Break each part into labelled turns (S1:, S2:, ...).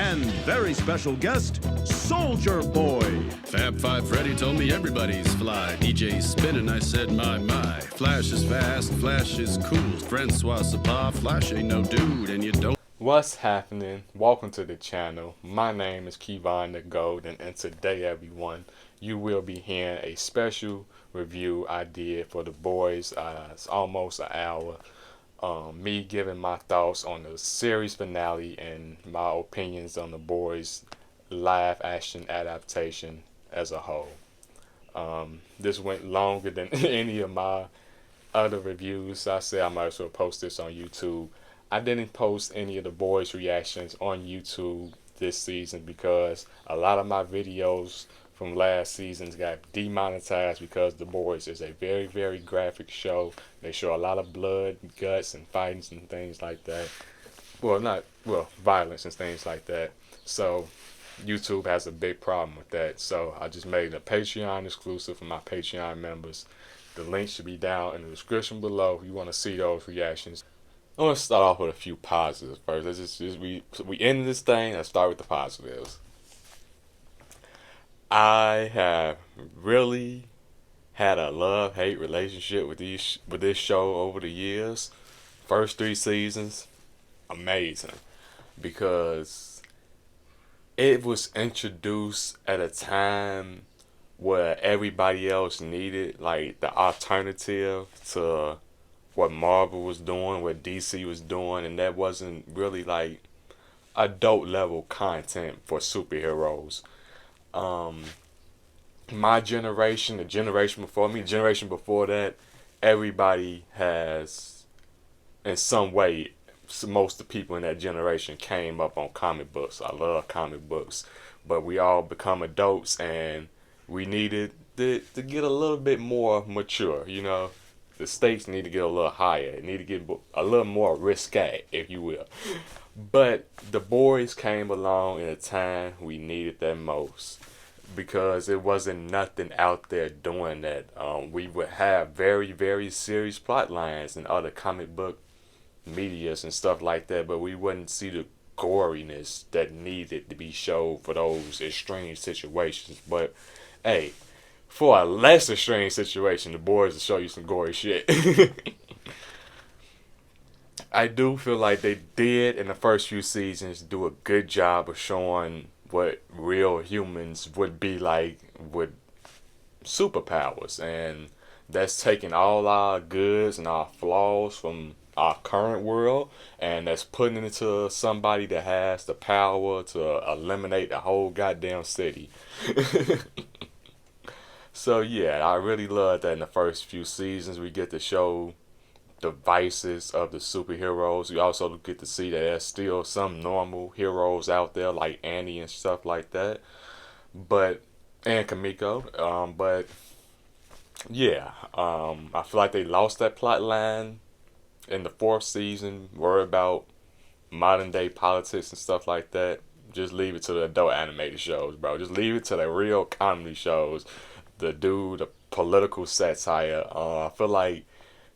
S1: and very special guest, Soldier Boy.
S2: Fab Five Freddy told me everybody's fly. DJ's spinning, I said my. Flash is fast, Flash is cool. Francois Sapar, Flash ain't no dude, and you don't.
S3: What's happening? Welcome to the channel. My name is Kevon the Golden, and today, everyone, you will be hearing a special review I did for The Boys. It's almost an hour. Me giving my thoughts on the series finale and my opinions on The Boys live action adaptation as a whole. This went longer than any of my other reviews. I said I might as well post this on YouTube. I didn't post any of The Boys reactions on YouTube this season because a lot of my videos from last season got demonetized because The Boys is a very, very graphic show. They show a lot of blood, guts, and fightings and things like that. Violence and things like that. So YouTube has a big problem with that. So I just made a Patreon exclusive for my Patreon members. The link should be down in the description below if you want to see those reactions. I want to start off with a few positives first. We end this thing. Let's start with the positives. I have really had a love-hate relationship with this show over the years. First 3 seasons, amazing, because it was introduced at a time where everybody else needed like the alternative to what Marvel was doing, what DC was doing, and that wasn't really like adult level content for superheroes. My generation, the generation before me, the generation before that, everybody has, in some way, most of the people in that generation came up on comic books. I love comic books, but we all become adults and we needed to get a little bit more mature, you know. The stakes need to get a little higher. It need to get a little more risque, if you will. But The Boys came along in a time we needed that most, because it wasn't nothing out there doing that. We would have very, very serious plot lines in other comic book medias and stuff like that, but we wouldn't see the goriness that needed to be showed for those extreme situations. But hey, for a less extreme situation, The Boys will show you some gory shit. I do feel like they did in the first few seasons do a good job of showing what real humans would be like with superpowers, and that's taking all our goods and our flaws from our current world, and that's putting it into somebody that has the power to eliminate the whole goddamn city. So yeah, I really love that in the first few seasons we get to show the vices of the superheroes. We also get to see that there's still some normal heroes out there like Annie and stuff like that, and Kamiko. But yeah, I feel like they lost that plot line in the 4th season. Worry about modern day politics and stuff like that. Just leave it to the adult animated shows, bro. Just leave it to the real comedy shows. The political satire. I feel like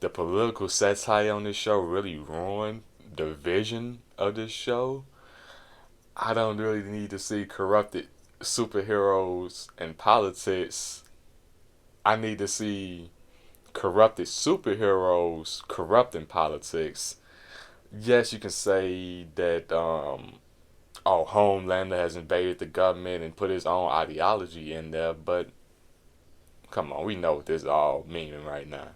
S3: the political satire on this show really ruined the vision of this show. I don't really need to see corrupted superheroes in politics. I need to see corrupted superheroes corrupting politics. Yes, you can say that Homelander has invaded the government and put his own ideology in there, but come on, we know what this all meaning right now.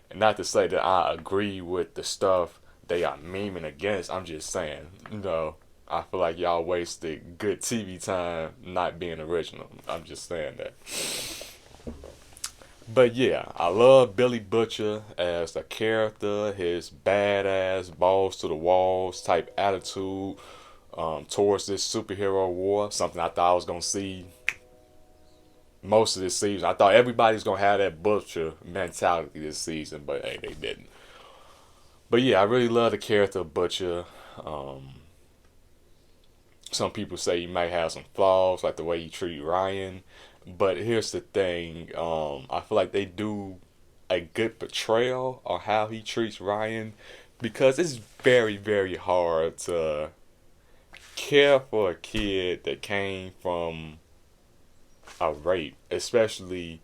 S3: And not to say that I agree with the stuff they are memeing against. I'm just saying, I feel like y'all wasted good TV time not being original. I'm just saying that. But yeah, I love Billy Butcher as a character. His badass, balls to the walls type attitude towards this superhero war. Something I thought I was going to see most of this season. I thought everybody's gonna have that Butcher mentality this season, but hey, they didn't. But yeah, I really love the character of Butcher. Some people say he might have some flaws, like the way he treated Ryan. But here's the thing: I feel like they do a good portrayal of how he treats Ryan, because it's very, very hard to care for a kid that came from a rape, especially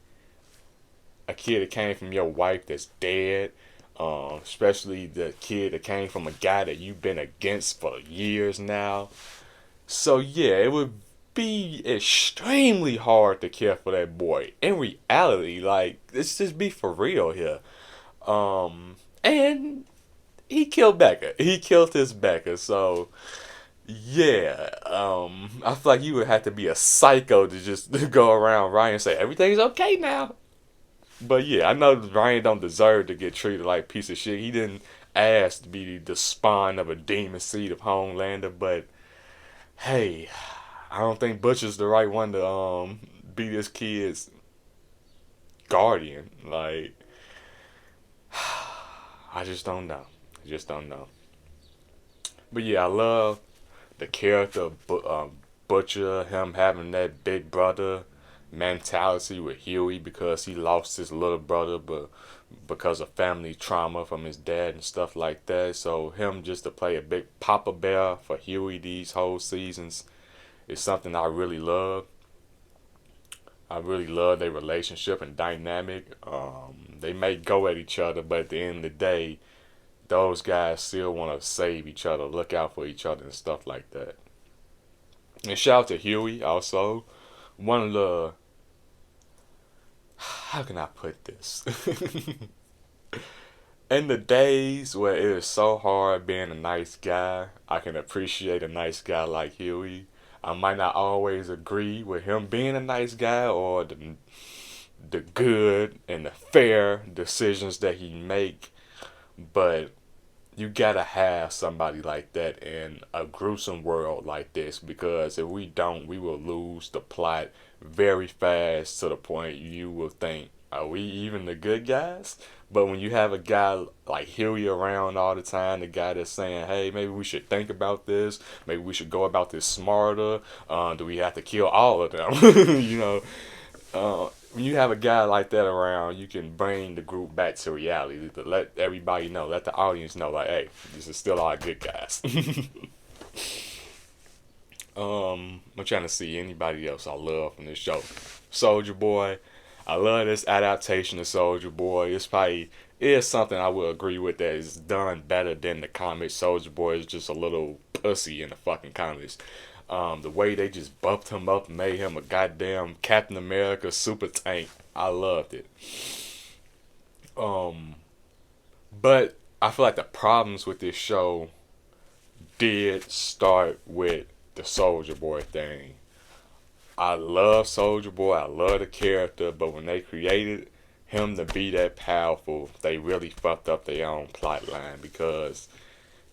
S3: a kid that came from your wife that's dead, especially the kid that came from a guy that you've been against for years now. So yeah, it would be extremely hard to care for that boy. In reality, like, let's just be for real here. And he killed Becca. He killed his Becca. So yeah, I feel like you would have to be a psycho to just to go around Ryan and say everything's okay now. But yeah, I know Ryan don't deserve to get treated like a piece of shit. He didn't ask to be the spawn of a demon seed of Homelander, but hey, I don't think Butcher's the right one to be this kid's guardian. Like, I just don't know. I just don't know. But yeah, I love the character of Butcher, him having that big brother mentality with Huey because he lost his little brother, but because of family trauma from his dad and stuff like that. So him just to play a big Papa Bear for Huey these whole seasons is something I really love. I really love their relationship and dynamic. They may go at each other, but at the end of the day, those guys still want to save each other, look out for each other and stuff like that. And shout out to Huey also. One of the, how can I put this? In the days where it is so hard being a nice guy, I can appreciate a nice guy like Huey. I might not always agree with him being a nice guy or the good and the fair decisions that he make, but you gotta have somebody like that in a gruesome world like this, because if we don't, we will lose the plot very fast to the point you will think, are we even the good guys? But when you have a guy like Huey around all the time, the guy that's saying, hey, maybe we should think about this, maybe we should go about this smarter, do we have to kill all of them? You know, when you have a guy like that around, you can bring the group back to reality, to let everybody know, let the audience know, like, hey, this is still all good guys. I'm trying to see anybody else I love from this show. Soldier Boy. I love this adaptation of Soldier Boy. It's probably is something I will agree with that is done better than the comics. Soldier Boy is just a little pussy in the fucking comics. The way they just bumped him up and made him a goddamn Captain America super tank. I loved it. But I feel like the problems with this show did start with the Soldier Boy thing. I love Soldier Boy, I love the character, but when they created him to be that powerful, they really fucked up their own plot line, because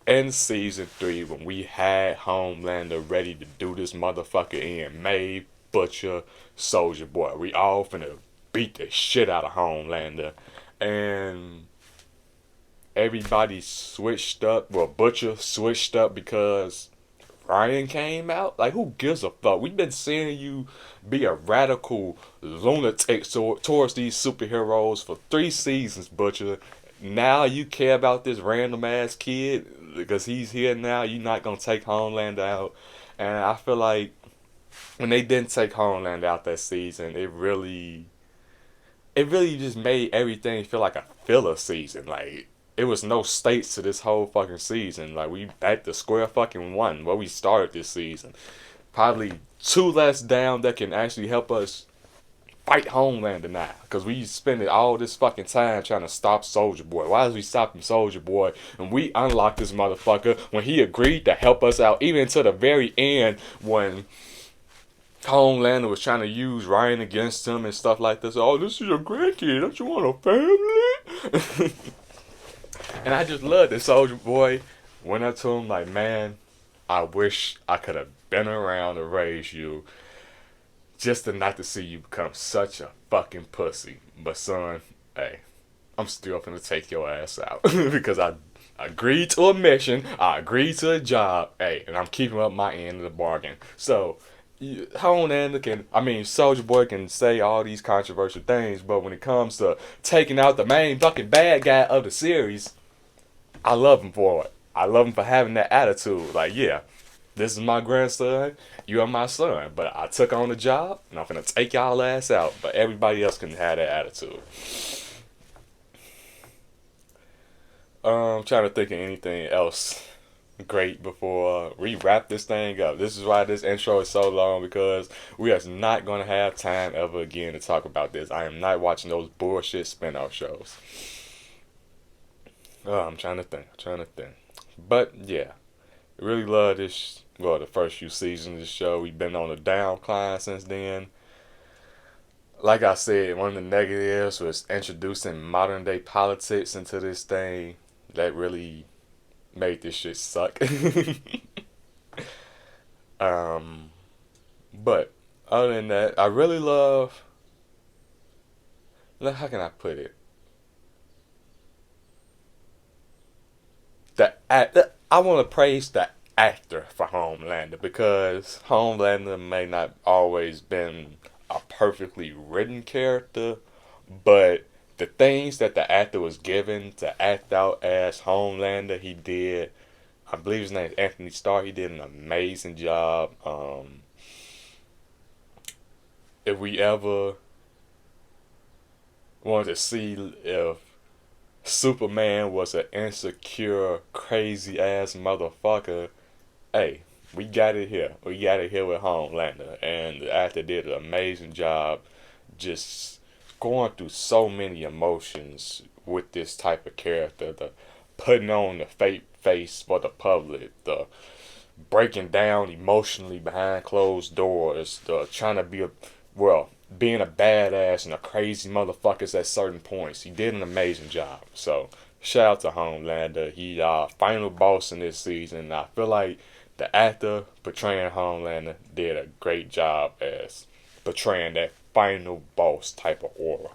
S3: in season 3, when we had Homelander ready to do this motherfucker in, Maeve, Butcher, Soldier Boy, we all finna beat the shit out of Homelander, and everybody switched up. Well, Butcher switched up because Ryan came out. Like, who gives a fuck? We've been seeing you be a radical lunatic towards these superheroes for 3 seasons, Butcher. Now you care about this random ass kid because he's here now. You're not gonna take Homelander out, and I feel like when they didn't take Homelander out that season, it really just made everything feel like a filler season. Like, it was no stakes to this whole fucking season. Like, we back to square fucking one where we started this season. Probably 2 less down that can actually help us fight Homelander now. Because we spending all this fucking time trying to stop Soldier Boy. Why is we stopping Soldier Boy? And we unlocked this motherfucker when he agreed to help us out. Even to the very end when Homelander was trying to use Ryan against him and stuff like this. Oh, this is your grandkid. Don't you want a family? And I just love that Soldier Boy went up to him like, man, I wish I could have been around to raise you just to not to see you become such a fucking pussy. But son, hey, I'm still gonna take your ass out because I agreed to a mission, I agreed to a job, hey, and I'm keeping up my end of the bargain. So, Soldier Boy can say all these controversial things, but when it comes to taking out the main fucking bad guy of the series, I love him for it. I love him for having that attitude. Like, yeah, this is my grandson, you are my son. But I took on the job, and I'm finna take y'all ass out. But everybody else can have that attitude. I'm trying to think of anything else great before we wrap this thing up. This is why this intro is so long, because we are not going to have time ever again to talk about this. I am not watching those bullshit spin-off shows. I'm trying to think. But yeah, really love this. Well, the first few seasons of the show, we've been on a downcline since then. Like I said, one of the negatives was introducing modern day politics into this thing. That really made this shit suck. But other than that, I really love. How can I put it? I want to praise the actor for Homelander, because Homelander may not always been a perfectly written character, but the things that the actor was given to act out as Homelander, he did. I believe his name is Anthony Starr. He did an amazing job. If we ever wanted to see if Superman was an insecure, crazy ass motherfucker, hey, we got it here. We got it here with Homelander, and the actor did an amazing job, just going through so many emotions with this type of character. The putting on the fake face for the public, the breaking down emotionally behind closed doors, the trying to be being a badass and a crazy motherfuckers at certain points. He did an amazing job. So shout out to Homelander. He final boss in this season. I feel like the actor portraying Homelander did a great job as portraying that final boss type of aura.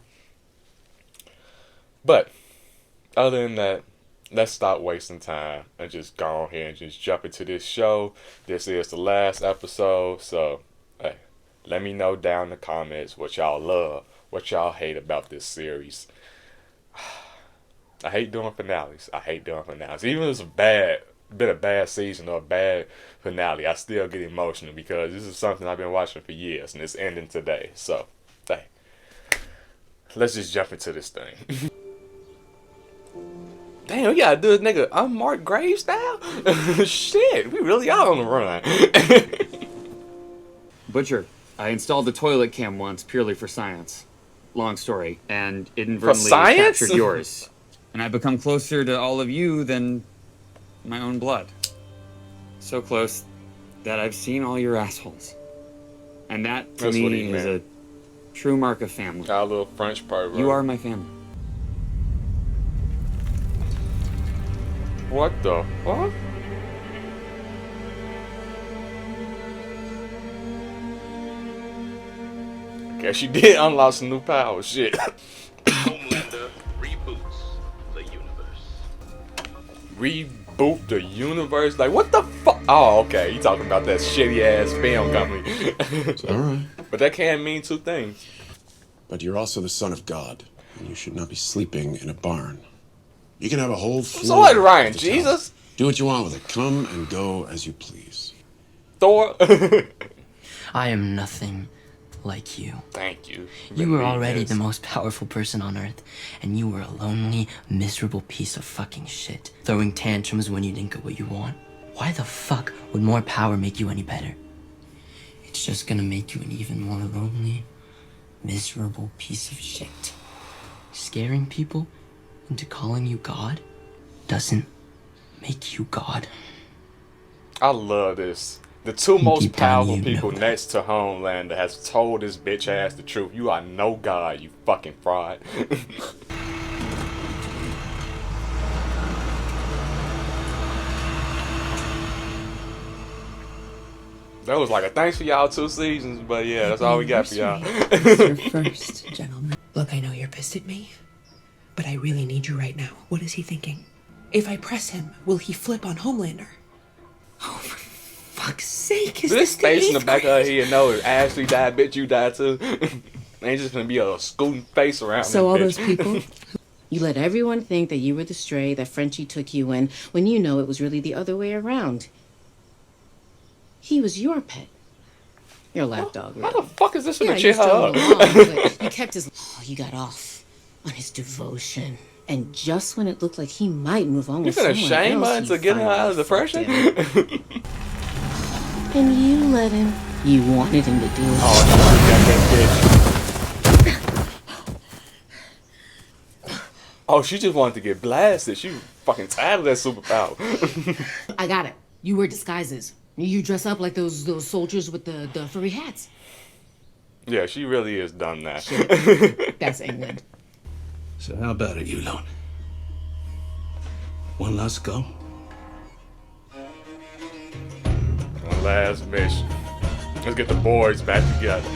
S3: But other than that, let's stop wasting time and just go on here and just jump into this show. This is the last episode, so hey, let me know down in the comments what y'all love, what y'all hate about this series. I hate doing finales. Even if it's been a bad season or a bad finale, I still get emotional, because this is something I've been watching for years and it's ending today. So, hey, let's just jump into this thing. Damn, we gotta do this nigga unmarked grave style? Shit, we really are on the run.
S4: Butcher, I installed the toilet cam once purely for science. Long story, and inadvertently captured yours. And I've become closer to all of you than my own blood. So close that I've seen all your assholes. And that, to me, is a true mark of family.
S3: Got a little French part, bro.
S4: You are my family.
S3: What the fuck? Guess you did unlock some new powers, shit.
S2: Homelander reboots the universe.
S3: Reboot the universe? Like, what the fuck? Oh, okay. You talking about that shitty ass film company.
S5: It's alright.
S3: But that can mean two things.
S5: But you're also the son of God, and you should not be sleeping in a barn. You can have a whole floor.
S3: So what, Ryan?
S5: of the
S3: Jesus?
S5: town. Do what you want with it. Come and go as you please.
S3: Thor?
S6: I am nothing like you.
S3: Thank you.
S6: You were already the most powerful person on Earth, and you were a lonely, miserable piece of fucking shit, throwing tantrums when you didn't get what you want. Why the fuck would more power make you any better? It's just gonna make you an even more lonely, miserable piece of shit. Scaring people into calling you God doesn't make you God.
S3: I love this. The two most
S6: Deep down,
S3: powerful
S6: you
S3: people
S6: know that.
S3: next to Homelander has told this bitch ass the truth. You are no god, you fucking fraud. That was like a thanks for y'all 2 seasons, but yeah, that's all we got for y'all.
S7: Your first, gentlemen. Look, I know you're pissed at me, but I really need you right now. What is he thinking? If I press him, will he flip on Homelander? Oh, for fuck's sake, is
S3: This
S7: this
S3: face in
S7: the
S3: the back of her head, no, if Ashley died, bitch, you died too. Ain't just gonna be a scooting face around
S7: So all
S3: this
S7: those
S3: bitch.
S7: people,
S8: You let everyone think that you were the stray that Frenchie took you in, when you know it was really the other way around. He was your pet. Your lapdog,
S3: How
S8: really.
S3: the fuck is this
S8: Yeah,
S3: gonna
S8: you
S3: cheer her
S8: strung
S3: up?
S8: him along, but you kept his... Oh, you got off on his devotion. And just when it looked like he might move on
S3: You
S8: with
S3: gonna
S8: someone
S3: shame
S8: else,
S3: her
S8: he
S3: to get her out of
S8: finally
S3: depression?
S8: fucked him. And you let him. You wanted him to do it.
S3: Oh, no, you got that bitch. Oh, she just wanted to get blasted. She was fucking tired of that superpower.
S8: I got it. You wear disguises. You dress up like those soldiers with the furry hats.
S3: Yeah, she really is done that.
S8: That's England.
S1: So how about it, Yulon? One last go?
S3: One last mission. Let's get the boys back together.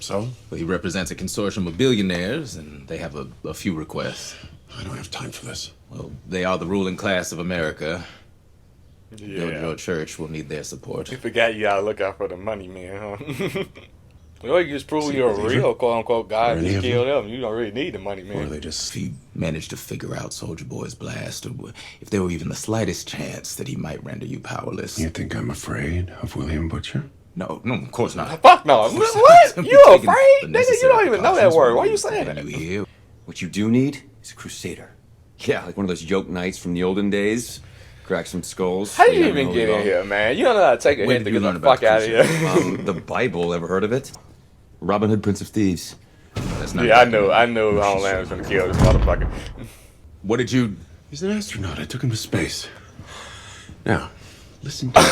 S5: So?
S9: Well, he represents a consortium of billionaires, and they have a few requests.
S5: I don't have time for this.
S9: Well, they are the ruling class of America.
S3: Yeah.
S9: Your church will need their support.
S3: You forgot you gotta look out for the money, man, huh? Well, you just prove you're a real quote-unquote guy and just kill them. You don't really need the money, man.
S5: Or they just...
S9: If he managed to figure out Soldier Boy's blast, or if there were even the slightest chance that he might render you powerless.
S5: You think I'm afraid of William Butcher?
S9: No, of course not.
S3: Fuck no. What? You afraid? Nigga, you don't even know that word. Why you saying that?
S10: What you do need is a crusader. Yeah, like one of those yoke knights from the olden days. Crack some skulls.
S3: How you even get in here, man? You don't know how to take a hint to get the fuck out of here.
S10: The Bible, ever heard of it? Robin Hood, Prince of Thieves.
S9: That's not
S3: Yeah, I knew Homeland was gonna kill this motherfucker.
S9: What did you...
S5: He's an astronaut. I took him to space. Now, listen to me.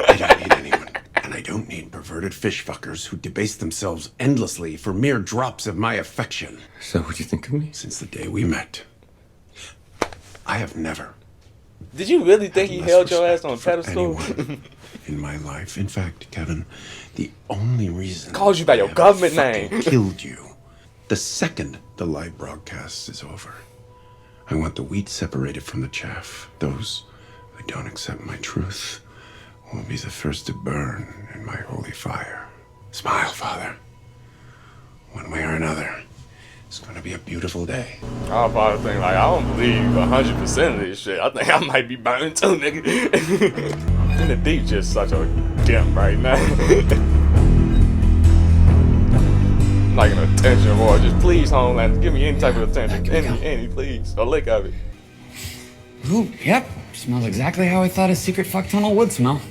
S5: I don't need anyone. And I don't need perverted fish fuckers who debase themselves endlessly for mere drops of my affection.
S10: So what do you think of me?
S5: Since the day we met, I have never...
S3: Did you really think he held your ass on a pedestal?
S5: In my life. In fact, Kevin, the only reason...
S3: Called you by your government name.
S5: ...killed you. The second the live broadcast is over, I want the wheat separated from the chaff. Those who don't accept my truth will be the first to burn in my holy fire. Smile, Father. One way or another, it's gonna be a beautiful day.
S3: I was probably thinking, like, I don't believe 100% of this shit. I think I might be burned too, nigga. And the deep just such a dip right now. Like an attention award. Just please, Homeland, give me any type of attention. Any, please. A lick of it.
S4: Ooh, yep. Smells exactly how I thought a secret fuck tunnel would smell.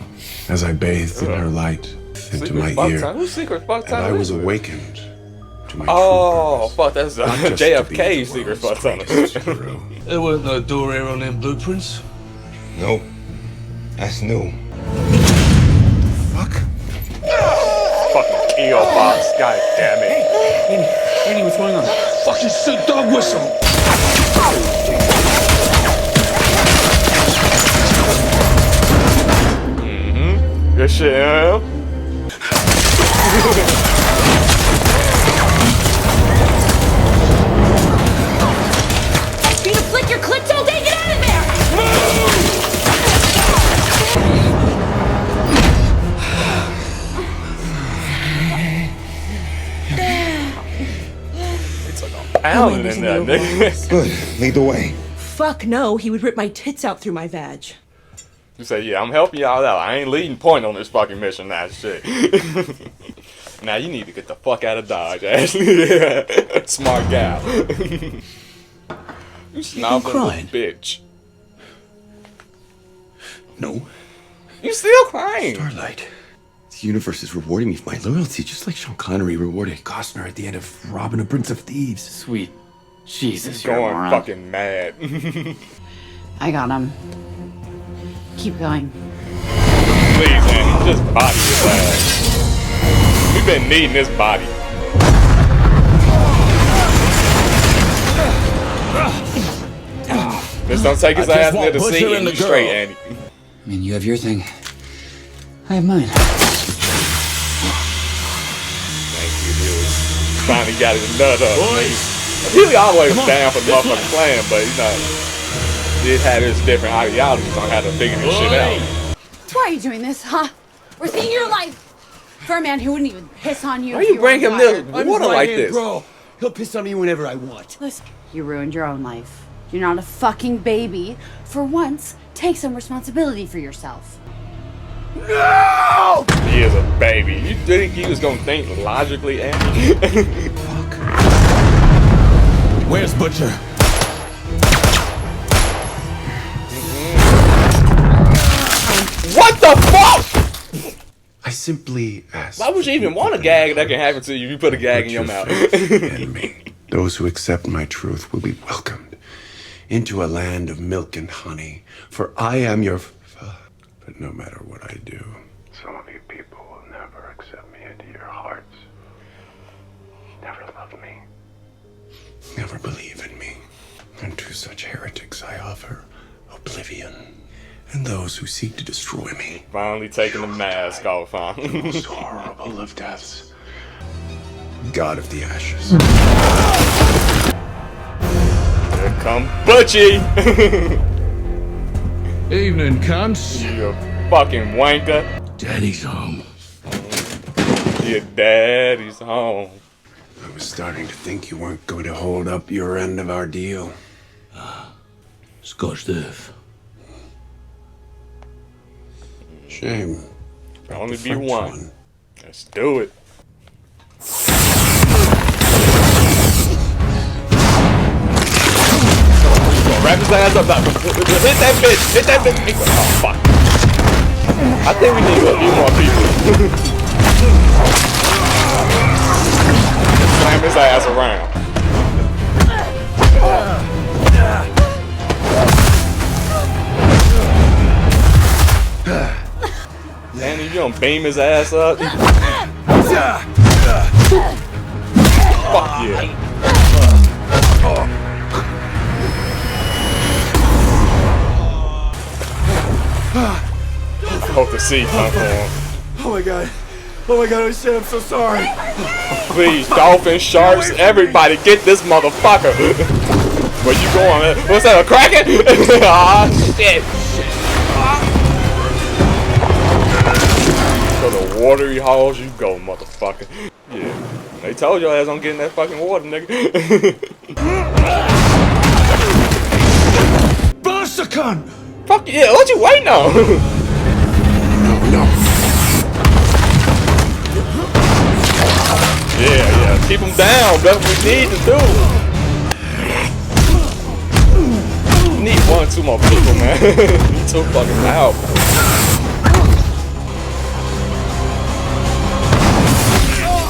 S5: As I bathed in her light into my ear,
S3: Who's secret fuck
S5: and
S3: tunnel?
S5: I was awakened to my
S3: oh,
S5: true
S3: fuck, that's
S5: Not just to be
S3: JFK's
S5: the
S3: secret
S5: world's
S3: fuck tunnel.
S5: greatest hero.
S1: There wasn't no door here on them blueprints.
S10: Nope. That's new.
S5: Fuck.
S3: Fucking kill box, god damn it.
S4: Andy, what's going on?
S1: Fucking sick dog whistle.
S3: Good shit, yeah.
S8: You gonna flick your clits all day? Get out of there!
S3: Pounding in there, nigga.
S10: Good. Lead the way.
S7: Fuck no, he would rip my tits out through my vag.
S3: You say, yeah, I'm helping y'all out. I ain't leading point on this fucking mission now, shit. Now you need to get the fuck out of Dodge, Ashley. Smart gal. You snobbing little bitch.
S10: No.
S3: You still crying.
S10: Starlight. The universe is rewarding me for my loyalty, just like Sean Connery rewarded Costner at the end of Robin Hood, Prince of Thieves.
S4: Sweet Jesus,
S3: He's
S4: you're a
S3: going
S4: moron.
S3: fucking mad.
S8: I got him. Keep going.
S3: Please, man, just body his ass. We've been needing this body. Just don't take his ass near the seat and you straight, Andy.
S4: I mean, you have your thing. I have mine.
S3: Thank you, dude. Finally got his nut up. He always down for the motherfucking plan, but you know, he had his different ideologies on how to figure this shit out.
S8: Why are you doing this, huh? Risking your life for a man who wouldn't even piss on you.
S3: Why
S8: if
S3: you bring
S8: were
S3: him this
S8: wired.
S3: water like this?
S10: Bro, he'll piss on me whenever I want.
S8: Listen, you ruined your own life. You're not a fucking baby. For once, take some responsibility for yourself.
S3: No! He is a baby. You think he was gonna think logically, Andy?
S5: Fuck.
S9: Where's Butcher?
S3: What the fuck?
S5: I simply ask.
S3: Why would you even want a gag that can happen to you if you put a gag in your mouth?
S5: In me. Those who accept my truth will be welcomed into a land of milk and honey, for I am your but no matter what I do, some of you people will never accept me into your hearts. Never love me. Never believe in me. And to such heretics I offer oblivion. And those who seek to destroy me.
S3: Finally taking the mask off, huh?
S5: The most horrible of deaths. God of the ashes.
S3: Here come Butchie!
S1: Evening, cunts.
S3: You fucking wanker.
S9: Daddy's home.
S3: Your daddy's home.
S5: I was starting to think you weren't going to hold up your end of our deal.
S9: Scotch diff.
S5: Shame.
S3: Can only
S5: The
S3: be
S5: French
S3: one. Let's do it. Wrap his ass up. Hit that bitch. Hit that bitch. Oh, fuck. I think we need a few more people. Slam his ass around. Danny, you gonna beam his ass up? Fuck yeah. I hope the seat come for him.
S1: Oh my god. Oh my god, oh shit, I'm so sorry.
S3: Please, dolphins, sharks, everybody get this motherfucker. Where you going, man? What's that, a kraken? Ah, shit. So the watery halls you go, motherfucker. Yeah. They told your ass I'm getting that fucking water, nigga.
S1: Burst the cunt!
S3: Fuck yeah, what you waiting on?
S5: No.
S3: Yeah, keep them down. That's what we need to do. We need 1 or 2 more people, man. We too fucking loud.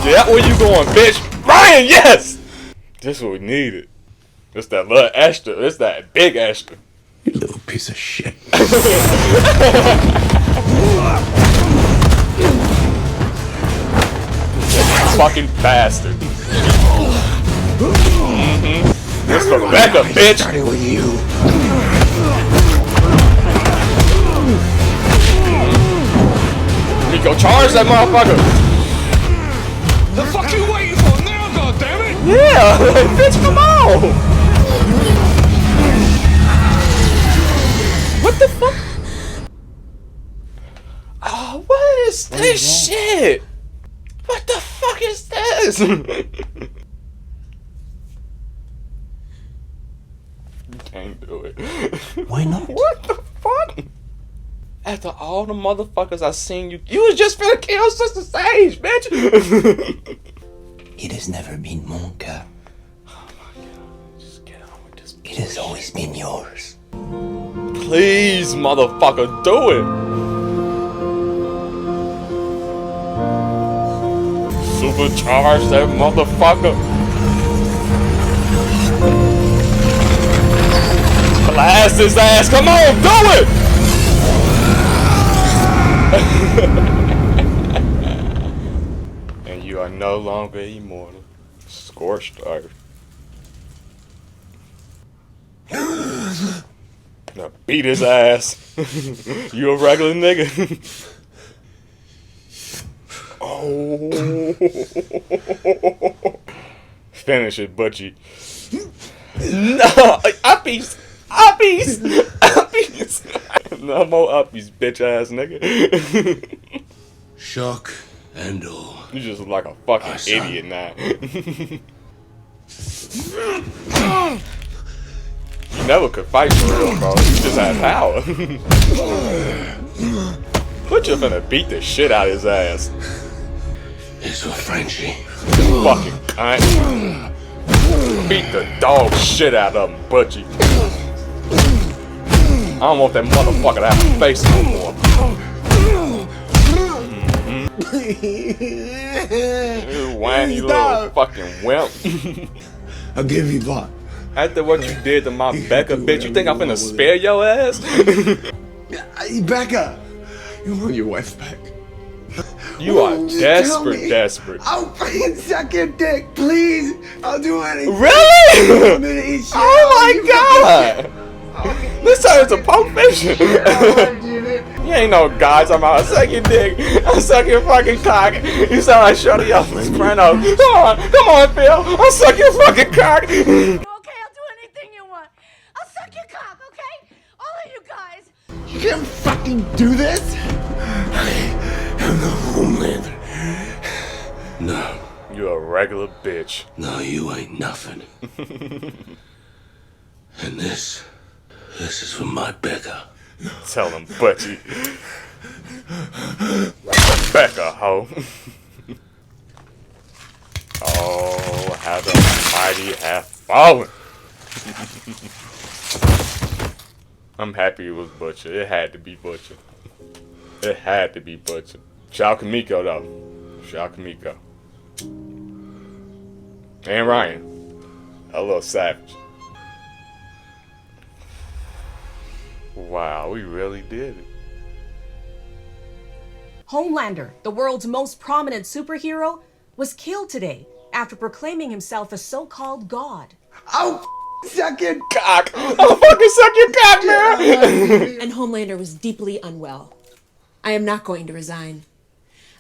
S3: Yeah, where you going, bitch? Ryan, yes! This is what we needed. It's that little extra. It's that big extra.
S5: You little piece of shit.
S3: Fucking bastard. Let's go back up, bitch.
S5: Started with you.
S3: Nico, charge that motherfucker.
S1: The fuck you waiting for now, goddammit?
S3: Yeah, bitch, come on. What the fuck? Oh, what is this shit? What the fuck is this? Can't do it.
S5: Why not?
S3: What the fuck? After all the motherfuckers I seen you was just finna kill Sister Sage, bitch.
S11: It has never been mon cas.
S3: Oh my god, just get on with this.
S11: It has always been yours.
S3: Please, motherfucker, do it. Supercharge that motherfucker. Blast his ass. Come on, do it. And you are no longer immortal. Scorched earth. Now beat his ass. You a regular nigga. Oh. Finish it, Butchie. No, uppies. No more uppies, bitch ass nigga.
S9: Shock and awe.
S3: You just look like a fucking idiot now. You never could fight for real, bro. You just had power. Butcher finna beat the shit out of his ass.
S11: It's for Frenchie.
S3: Fucking cunt. Beat the dog shit out of him, Butchie. I don't want that motherfucker to have a face no more. You whiny little fucking wimp.
S11: I'll give you that.
S3: After what you did to my Becca, bitch, you think I'm finna spare your ass?
S11: Hey, Becca! You want your wife back?
S3: You are desperate.
S11: I'll fucking suck your dick, please! I'll do anything.
S3: Really?
S11: I'm gonna eat shit.
S3: Oh my god! This turns to Pulp Fiction. You ain't no guy talking about, I'll suck your dick, I'll suck your fucking cock. You sound like Shorty off the Sopranos. Come on, Phil, I'll suck your fucking cock.
S12: Okay, I'll do anything you want. I'll suck your cock, okay? All of you guys.
S11: You can't fucking do this! I'm the Homelander. No.
S3: You a regular bitch.
S11: No, you ain't nothing. And this is for my Becca.
S3: Tell him, Butchie. Becca, ho. Oh, how the mighty have fallen. I'm happy it was Butcher. It had to be Butcher. It had to be Butcher. Shout out Kamiko, though. Shout out Kamiko. And Ryan. A little savage. Wow, we really did it.
S13: Homelander, the world's most prominent superhero, was killed today after proclaiming himself a so-called god.
S11: I'll suck your
S3: cock! I'll fucking suck your cock, man!
S7: And Homelander was deeply unwell. I am not going to resign.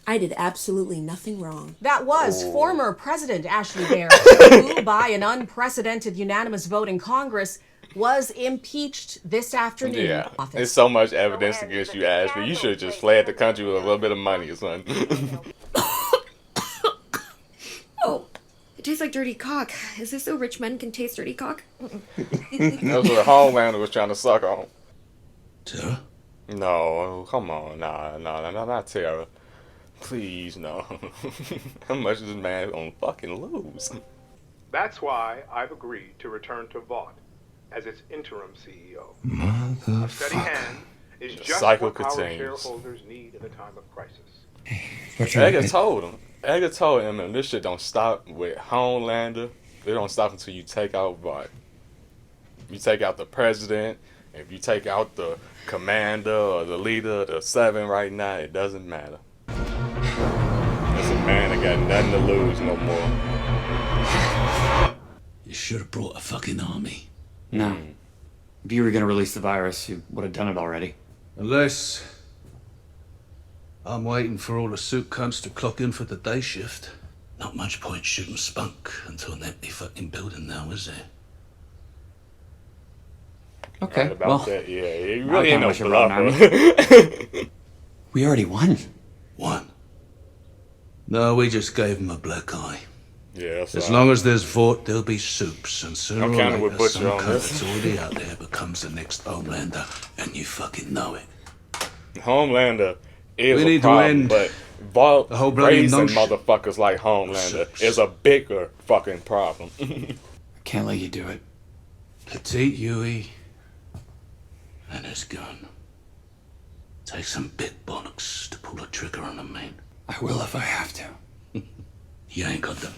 S7: I did absolutely nothing wrong.
S13: That was former President Ashley Barrett, who, by an unprecedented unanimous vote in Congress, was impeached this afternoon.
S3: Yeah, there's so much evidence against you, Ashley. You should have just fled the country with a little bit of money or something.
S14: Oh, it tastes like dirty cock. Is this so rich men can taste dirty cock?
S3: That's what Homelander was trying to suck on.
S11: Tara?
S3: No, come on, nah, not Tara. Please, no. How much is this man gonna fucking lose?
S15: That's why I've agreed to return to Vought as its interim CEO. A steady hand is just what our shareholders need in a time of crisis.
S3: Edgar told him. Edgar told him, and this shit don't stop with Homelander. It don't stop until you take out Vought. You take out the president. If you take out the commander or the leader of the 7 right now, it doesn't matter. It's a man that got nothing to lose no more.
S11: You should have brought a fucking army.
S4: No. If you were gonna release the virus, you would have done it already.
S16: Unless I'm waiting for all the suit cunts to clock in for the day shift.
S11: Not much point shooting spunk into an empty fucking building now, is there?
S4: Okay,
S3: About
S4: well,
S3: that, yeah, it
S4: I
S3: really ain't
S4: can't
S3: no
S4: wish it wrong,
S3: bluffer.
S4: We already won.
S11: Won?
S16: No, we just gave him a black eye.
S3: Yeah, that's
S16: as
S3: all.
S16: long as there's Vought, there'll be soups, and sooner
S3: I'm
S16: or
S3: counting with
S16: later,
S3: Butcher
S16: some
S3: on
S16: cunt
S3: this.
S16: that's already out there becomes the next Homelander, and you fucking know it.
S3: Homelander is
S16: We
S3: a
S16: need to
S3: problem,
S16: end
S3: but Vault
S16: the whole bloody
S3: raising
S16: notion.
S3: motherfuckers like Homelander is a bigger fucking problem.
S4: I can't let you do it.
S16: Petite Huey
S11: And his gun. Take some big bollocks to pull the trigger on him, man.
S4: I will if I have to.
S11: You ain't got the...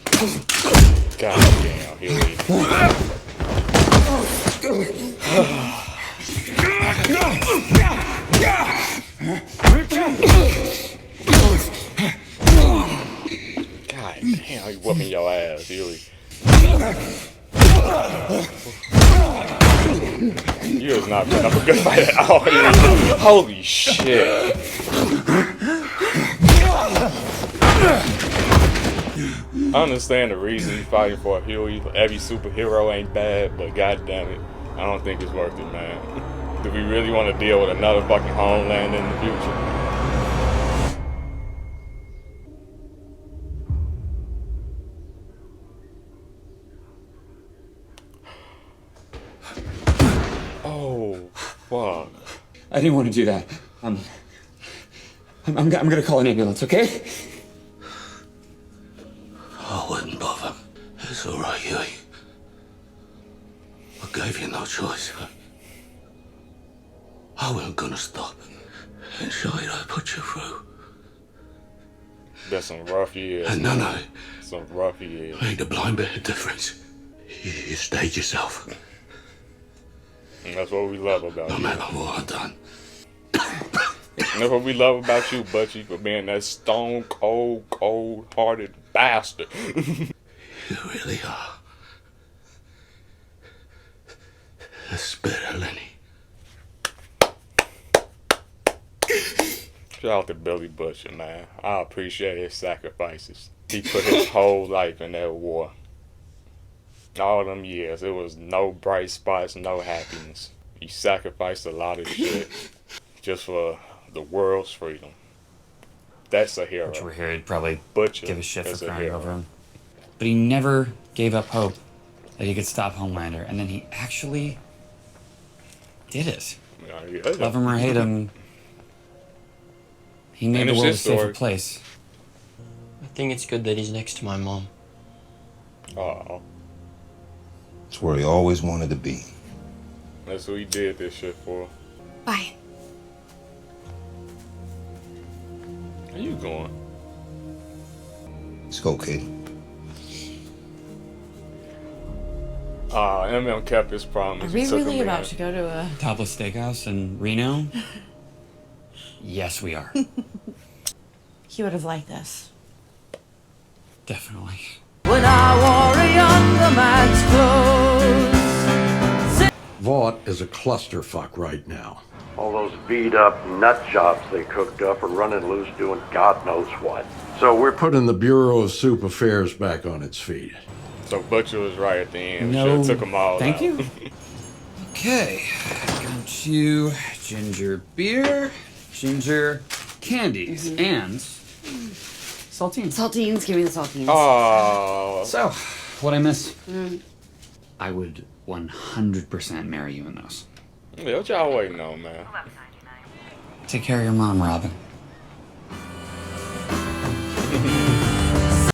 S3: God damn, Huey. God damn, you whooping your ass, Huey. You is not putting up a good fight at all, Huey. Holy shit. I understand the reason you're fighting for Huey. Every superhero ain't bad, but goddammit, I don't think it's worth it, man. Do we really want to deal with another fucking Homelander in the future? Oh, fuck.
S4: I didn't want to do that. I'm gonna call an ambulance, okay?
S11: I wouldn't bother. It's all right, Huey. I gave you no choice. I wasn't gonna stop and show you I put you through.
S3: That's some rough years.
S11: And no.
S3: Some rough years.
S11: Ain't the blind bit of difference. You stayed yourself.
S3: And that's what we love about you.
S11: No matter what I've done.
S3: That's what we love about you, Butchie, for being that stone cold, cold-hearted bastard.
S11: You really are. A spitter, Lenny.
S3: Shout out to Billy Butcher, man. I appreciate his sacrifices. He put his whole life in that war. All them years, it was no bright spots, no happiness. He sacrificed a lot of shit just for the world's freedom. That's a hero.
S4: Butcher were here, he'd probably
S3: Butcher
S4: give a shit
S3: is
S4: for
S3: a
S4: crying
S3: hero.
S4: over him. But he never gave up hope that he could stop Homelander, and then he actually did it.
S3: Yeah,
S4: Love him or hate him, he made the world a safer place.
S6: I think it's good that he's next to my mom.
S3: Oh,
S9: It's where he always wanted to be.
S3: that's what he did this shit for.
S14: Bye.
S3: Where you going?
S9: Let's go, kid.
S3: MM kept his promise.
S17: Are we
S3: He took
S17: really
S3: him
S17: about
S3: in.
S17: to go to a...
S4: Topless Steakhouse in Reno? Yes, we are.
S17: He would have liked this.
S4: Definitely.
S12: When I wore a younger man's clothes.
S18: Vought is a clusterfuck right now.
S19: All those beat-up nut jobs they cooked up are running loose doing God knows what. So we're
S18: Putting the Bureau of Soup Affairs back on its feet.
S3: So Butcher was right at the end.
S4: No,
S3: Should've took them all
S4: thank
S3: out.
S4: you. Okay, got you ginger beer, ginger candies, and saltines.
S17: Saltines, give me the saltines.
S3: Oh.
S4: So, what I miss?
S17: Mm.
S4: I would 100% marry you in those.
S3: Yeah, what y'all waiting on, man?
S4: Take care of your mom, Robin.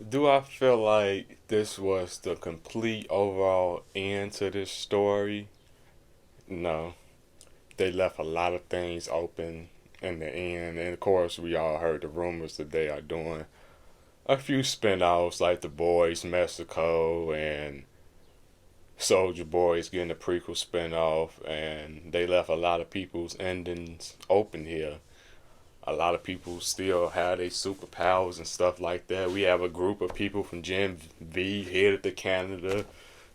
S3: Do I feel like this was the complete overall end to this story? No. They left a lot of things open in the end. And of course, we all heard the rumors that they are doing a few spin-offs like The Boys Mexico and Soldier Boy is getting a prequel spin-off. And they left a lot of people's endings open here. A lot of people still have their superpowers and stuff like that. We have a group of people from Gen V headed to Canada.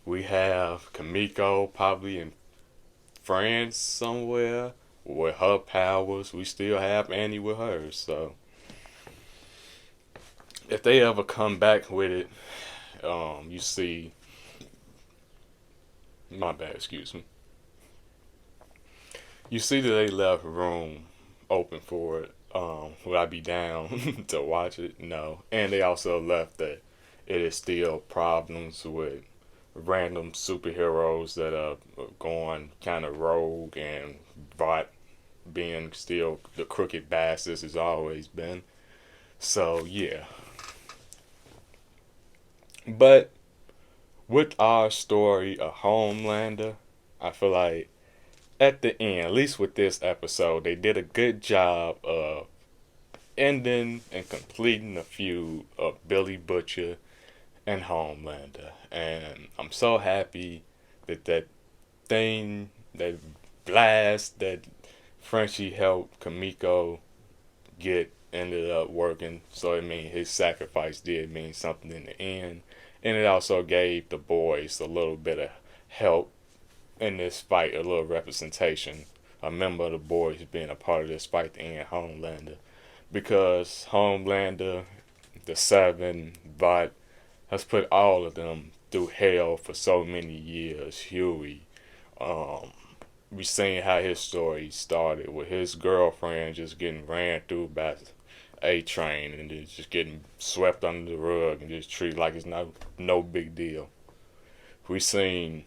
S3: We have Kamiko probably in France somewhere with her powers. We still have Annie with hers. So if they ever come back with it, you see. My bad, excuse me. You see that they left room open for it. Would I be down to watch it? No. And they also left that it is still problems with random superheroes that are going kind of rogue, and Vought being still the crooked bastard has always been. So, yeah. But with our story of Homelander, I feel like at the end, at least with this episode, they did a good job of ending and completing the feud of Billy Butcher and Homelander. And I'm so happy that that blast that Frenchie helped Kamiko get ended up working. So it means his sacrifice did mean something in the end. And it also gave the boys a little bit of help in this fight, a little representation. A member of the boys being a part of this fight to end Homelander. Because Homelander, the Seven, Vought, has put all of them through hell for so many years. Huey, we seen how his story started with his girlfriend just getting ran through by A-Train and just getting swept under the rug and just treated like it's no big deal. We seen,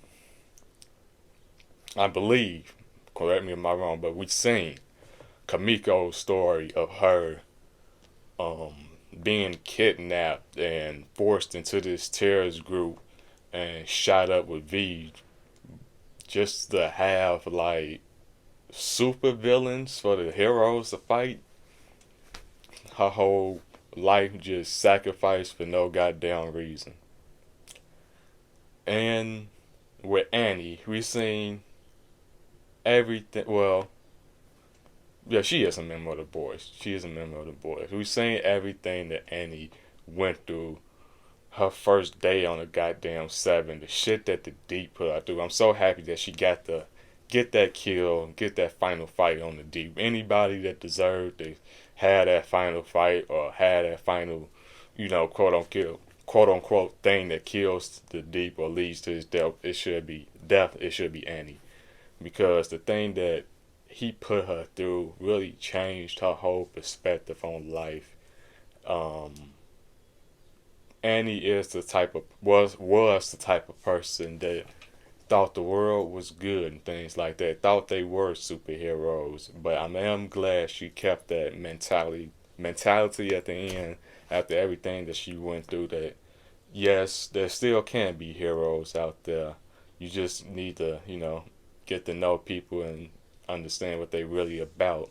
S3: I believe, correct me if I'm wrong, but we seen Kamiko's story of her being kidnapped and forced into this terrorist group and shot up with V, just to have like super villains for the heroes to fight. Her whole life just sacrificed for no goddamn reason. And with Annie, we seen everything. Well, yeah, she is a member of the boys. She is a member of the boys. We've seen everything that Annie went through her first day on the goddamn 7. The shit that the Deep put her through. I'm so happy that she got to get that kill, get that final fight on the Deep. Anybody that deserved to have that final fight or had that final, quote unquote thing that kills the Deep or leads to his death, it should be Annie. Because the thing that he put her through really changed her whole perspective on life. Annie is the type of was the type of person that thought the world was good and things like that, thought they were superheroes. But I am glad she kept that mentality at the end after everything that she went through, that yes, there still can be heroes out there. You just need to, get to know people and understand what they really about.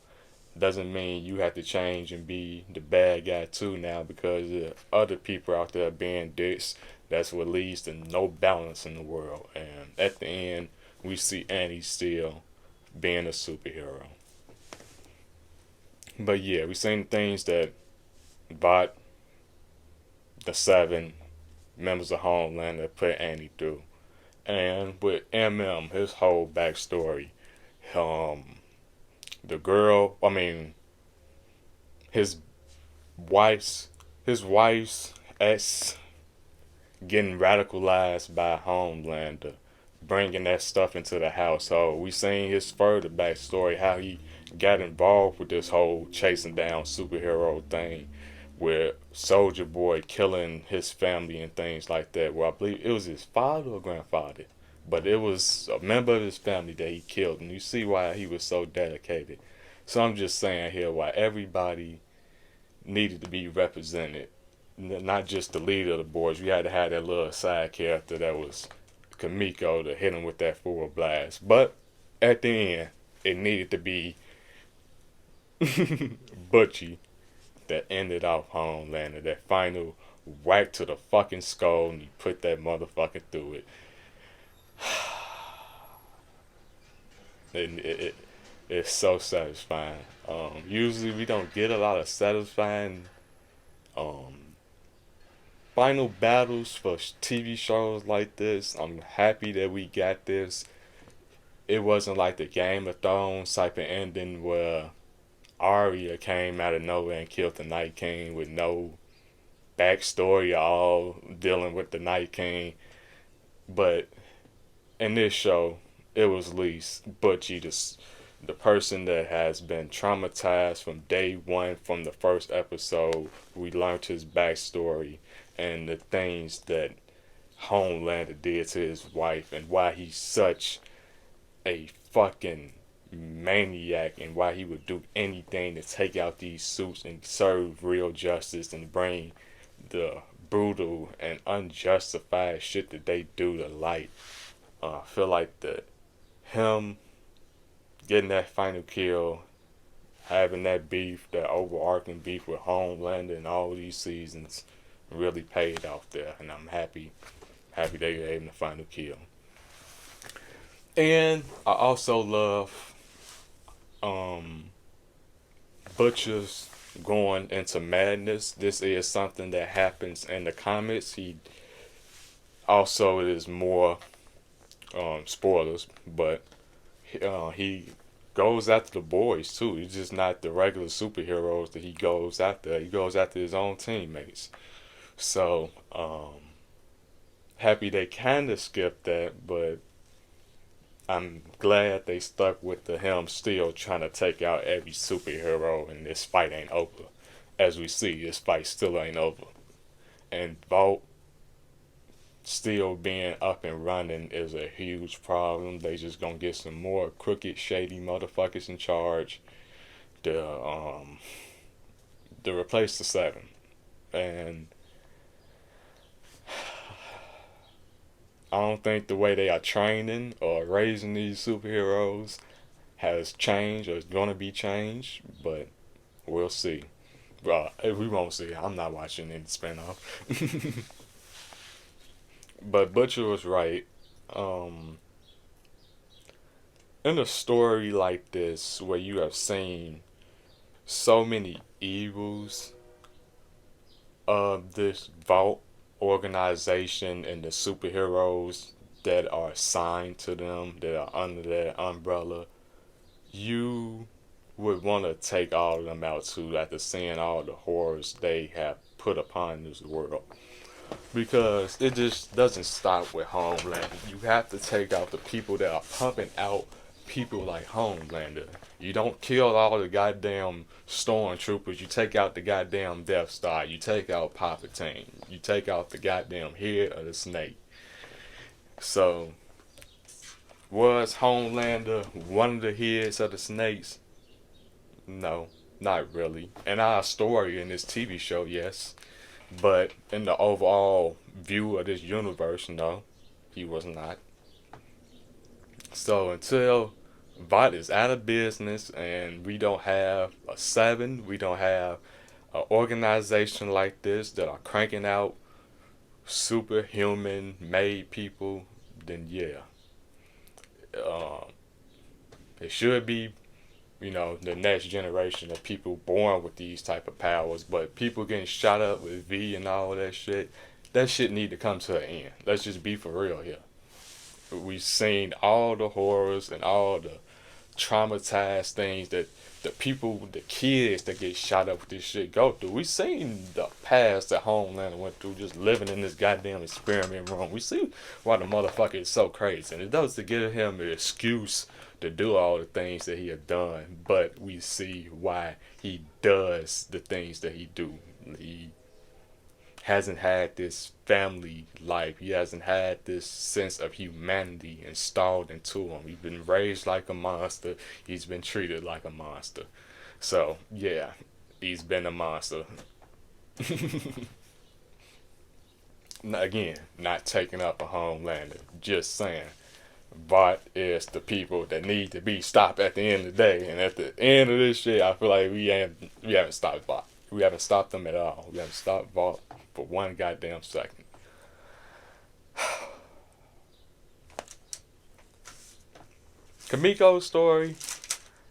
S3: Doesn't mean you have to change and be the bad guy too now, because there are other people out there being dicks. That's what leads to no balance in the world. And at the end, we see Annie still being a superhero. But yeah, we seen things that Vought, the 7 members of Homeland that put Annie through. And with MM, his whole backstory, the girl, his wife's ex getting radicalized by Homelander, bringing that stuff into the household. We seen his further backstory, how he got involved with this whole chasing down superhero thing, with Soldier Boy killing his family and things like that. Well, I believe it was his father or grandfather, but it was a member of his family that he killed, and you see why he was so dedicated. So I'm just saying here why everybody needed to be represented, not just the leader of the boys. We had to have that little side character that was Kimiko to hit him with that forward blast. But at the end, it needed to be Butchie that ended off Homelander. That final whack to the fucking skull, and he put that motherfucker through it. It's so satisfying. Usually we don't get a lot of satisfying final battles for TV shows like this. I'm happy that we got this. It wasn't like the Game of Thrones type of ending where Arya came out of nowhere and killed the Night King with no backstory at all dealing with the Night King. But in this show, it was at least Butchie, the person that has been traumatized from day one, from the first episode. We learned his backstory and the things that Homelander did to his wife, and why he's such a fucking maniac, and why he would do anything to take out these suits and serve real justice and bring the brutal and unjustified shit that they do to light. I feel like him getting that final kill, having that beef, that overarching beef with Homelander in all these seasons, really paid off there, and I'm happy they were able to final kill. And I also love Butcher's going into madness. This is something that happens in the comics. It is more spoilers, but he goes after the boys too. He's just not the regular superheroes that he goes after. He goes after his own teammates. So happy they kind of skipped that, but I'm glad they stuck with him still trying to take out every superhero, and this fight ain't over. As we see, this fight still ain't over. And Vought still being up and running is a huge problem. They just gonna get some more crooked, shady motherfuckers in charge to to replace the 7. And I don't think the way they are training or raising these superheroes has changed or is going to be changed, but we'll see. We won't see. I'm not watching any spinoff. But Butcher was right. In a story like this, where you have seen so many evils of this Vault organization and the superheroes that are assigned to them, that are under their umbrella, you would want to take all of them out too, after seeing all the horrors they have put upon this world. Because it just doesn't stop with Homelander. You have to take out the people that are pumping out people like Homelander. You don't kill all the goddamn stormtroopers. You take out the goddamn Death Star. You take out Palpatine. You take out the goddamn head of the snake. So, was Homelander one of the heads of the snakes? No, not really. In our story in this TV show, yes. But in the overall view of this universe, no, he was not. So until Vought is out of business and we don't have a 7, we don't have an organization like this that are cranking out superhuman made people, then yeah. It should be, you know, the next generation of people born with these type of powers, but people getting shot up with V and all that shit need to come to an end. Let's just be for real here. We've seen all the horrors and all the traumatized things that the people, the kids that get shot up with this shit go through. We seen the past that Homelander went through just living in this goddamn experiment room. We see why the motherfucker is so crazy, and it does to give him an excuse to do all the things that he had done, but we see why he does the things that he do. He hasn't had this family life. He hasn't had this sense of humanity installed into him. He's been raised like a monster. He's been treated like a monster. So, yeah, he's been a monster. Again, not taking up a Homelander. Just saying. Vought is the people that need to be stopped at the end of the day. And at the end of this shit, I feel like we haven't stopped Vought. We haven't stopped them at all. We haven't stopped Vought for one goddamn second. Kimiko's story,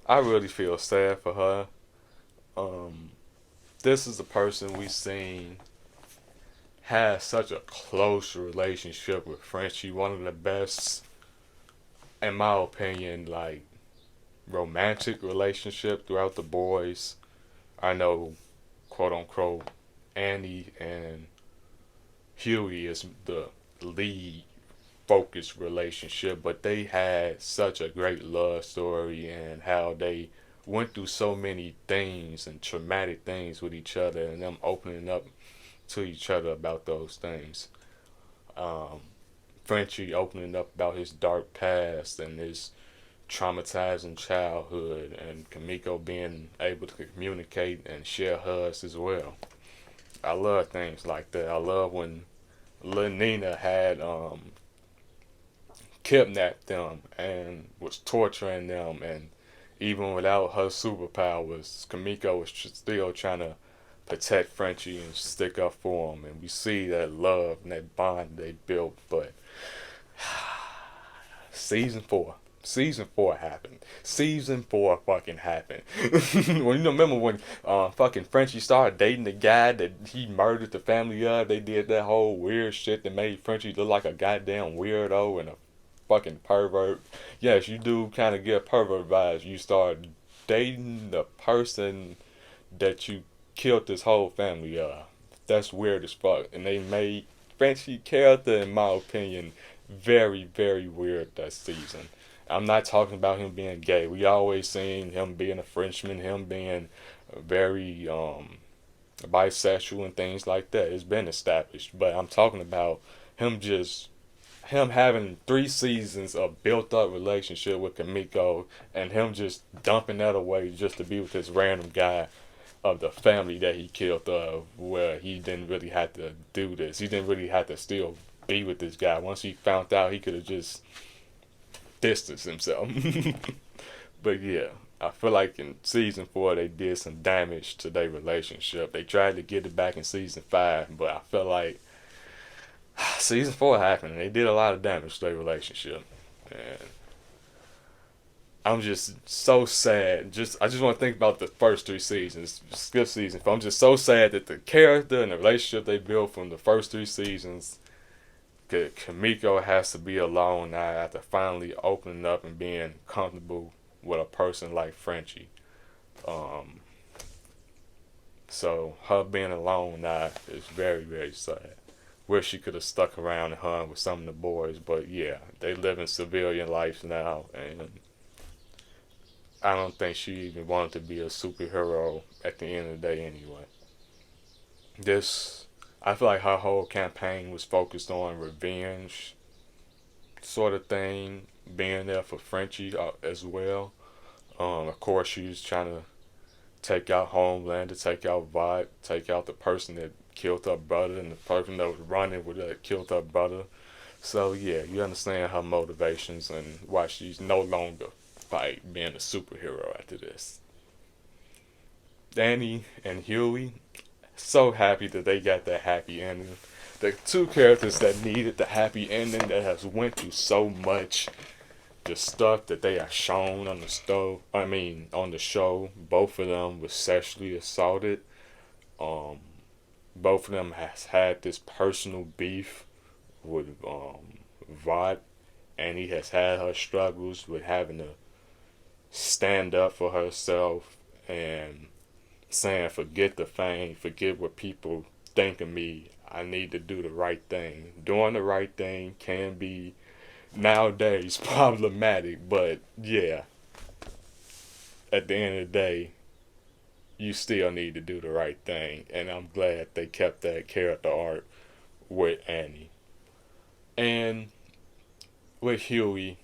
S3: I really feel sad for her. This is a person we've seen has such a close relationship with Frenchie, one of the best, in my opinion, like, romantic relationship throughout the boys. I know, quote unquote, Annie and Huey is the lead focused relationship, but they had such a great love story and how they went through so many things and traumatic things with each other, and them opening up to each other about those things. Frenchie opening up about his dark past and his traumatizing childhood, and Kimiko being able to communicate and share hers as well. I love things like that. I love when Lil Nina had kidnapped them and was torturing them, and even without her superpowers, Kimiko was still trying to protect Frenchie and stick up for him, and we see that love and that bond they built. But Season 4 happened. Season 4 fucking happened. Well, you remember when fucking Frenchie started dating the guy that he murdered the family of? They did that whole weird shit that made Frenchie look like a goddamn weirdo and a fucking pervert. Yes, you do kind of get pervert vibes. You start dating the person that you killed this whole family of. That's weird as fuck. And they made Frenchie character, in my opinion, very, very weird that season. I'm not talking about him being gay. We always seen him being a Frenchman, him being very bisexual and things like that. It's been established. But I'm talking about him having 3 seasons of built up relationship with Kimiko, and him just dumping that away just to be with this random guy of the family that he killed, where he didn't really have to do this. He didn't really have to still be with this guy. Once he found out, he could have just distanced himself. But yeah, I feel like in season 4 they did some damage to their relationship. They tried to get it back in season 5, but I feel like season 4 happened and they did a lot of damage to their relationship. And I'm just so sad. I just want to think about the first 3 seasons. Skip season 4. I'm just so sad that the character and the relationship they built from the first 3 seasons, Kimiko has to be alone now after finally opening up and being comfortable with a person like Frenchie. So her being alone now is very, very sad. Wish she could have stuck around and hung with some of the boys, but yeah, they live in civilian lives now, and I don't think she even wanted to be a superhero at the end of the day anyway. I feel like her whole campaign was focused on revenge sort of thing, being there for Frenchie as well. Of course, she was trying to take out Homelander, take out Vought, take out the person that killed her brother and the person that was running with her that killed her brother. So yeah, you understand her motivations and why she's no longer being a superhero after this. Danny and Huey, so happy that they got that happy ending. The 2 characters that needed the happy ending, that has went through so much. The stuff that they are shown on the show, both of them were sexually assaulted. Both of them has had this personal beef with Vought, and he has had her struggles with having to stand up for herself and saying, forget the fame, forget what people think of me, I need to do the right thing. Doing the right thing can be nowadays problematic, but yeah, at the end of the day, you still need to do the right thing, and I'm glad they kept that character arc with Annie. And with Huey,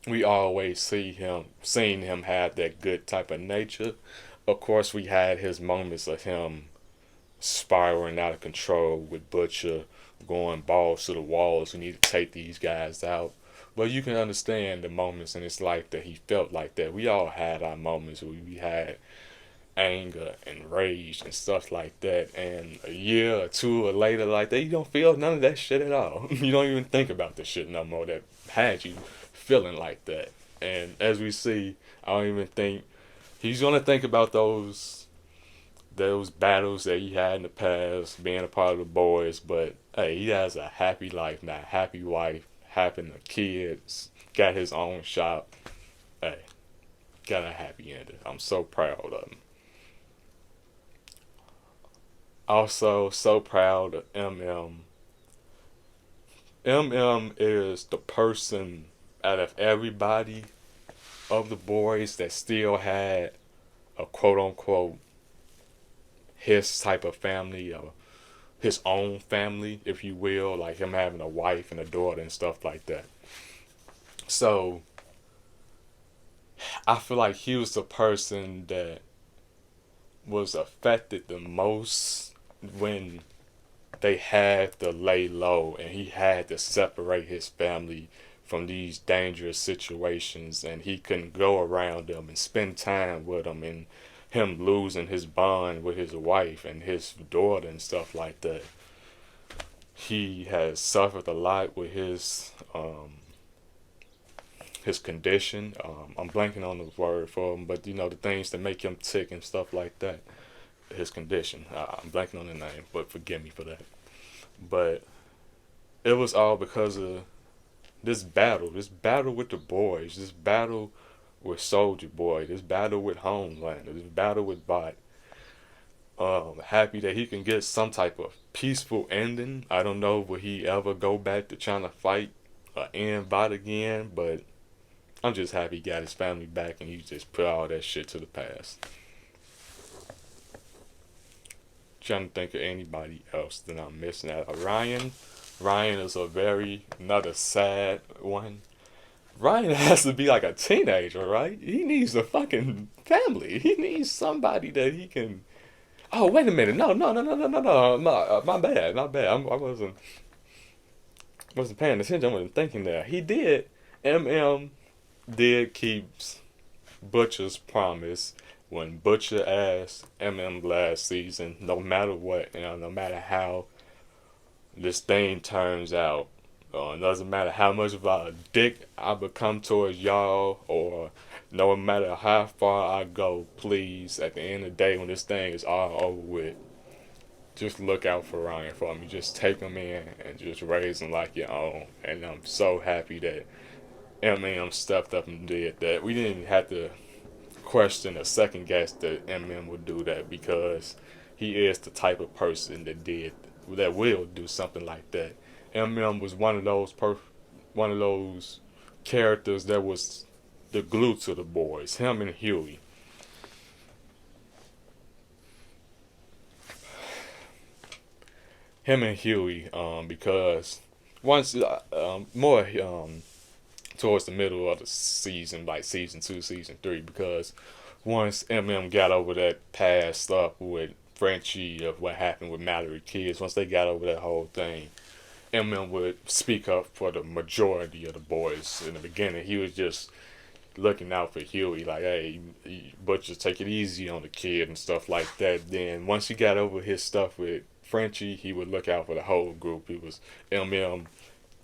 S3: we always seen him have that good type of nature. Of course, we had his moments of him spiraling out of control with Butcher, going balls to the walls. We need to take these guys out. But you can understand the moments in his life that he felt like that. We all had our moments where we had anger and rage and stuff like that. And a year or 2 later, like that, you don't feel none of that shit at all. You don't even think about the shit no more that had you feeling like that. And as we see, I don't even think he's gonna think about those battles that he had in the past, being a part of the boys, but hey, he has a happy life now, happy wife, having kids, got his own shop. Hey, got a happy ending. I'm so proud of him. Also, so proud of MM. MM is the person out of everybody of the boys that still had a quote-unquote his type of family, or his own family, if you will, like him having a wife and a daughter and stuff like that. So I feel like he was the person that was affected the most when they had to lay low and he had to separate his family from these dangerous situations, and he couldn't go around them and spend time with them, and him losing his bond with his wife and his daughter and stuff like that. He has suffered a lot with his condition. I'm blanking on the word for him, but you know, the things that make him tick and stuff like that. His condition. I'm blanking on the name, but forgive me for that. But it was all because of this battle with the boys, this battle with Soldier Boy, this battle with Homelander, this battle with Vought. Happy that he can get some type of peaceful ending. I don't know, will he ever go back to trying to fight or end Vought again, but I'm just happy he got his family back and he just put all that shit to the past. Trying to think of anybody else that I'm missing out. Ryan is another sad one. Ryan has to be like a teenager, right? He needs a fucking family. He needs somebody that he can. Oh, wait a minute. No. My bad. I wasn't paying attention. I wasn't thinking there. He did. did keep Butcher's promise when Butcher asked last season, no matter what, no matter how this thing turns out, it doesn't matter how much of a dick I become towards y'all, or no matter how far I go, please, at the end of the day, when this thing is all over with, just look out for Ryan for me. Just take him in and just raise him like your own. And I'm so happy that stepped up and did that. We didn't have to question or second guess that would do that, because he is the type of person that will do something like that. was one of those characters that was the glue to the boys. Him and Huey. Because once more towards the middle of the season, like season 2, season 3, because once got over that past stuff with Frenchie of what happened with Mallory kids, once they got over that whole thing, would speak up for the majority of the boys. In the beginning, he was just looking out for Huey, like, hey, Butcher, take it easy on the kid and stuff like that. Then once he got over his stuff with Frenchie, he would look out for the whole group. He was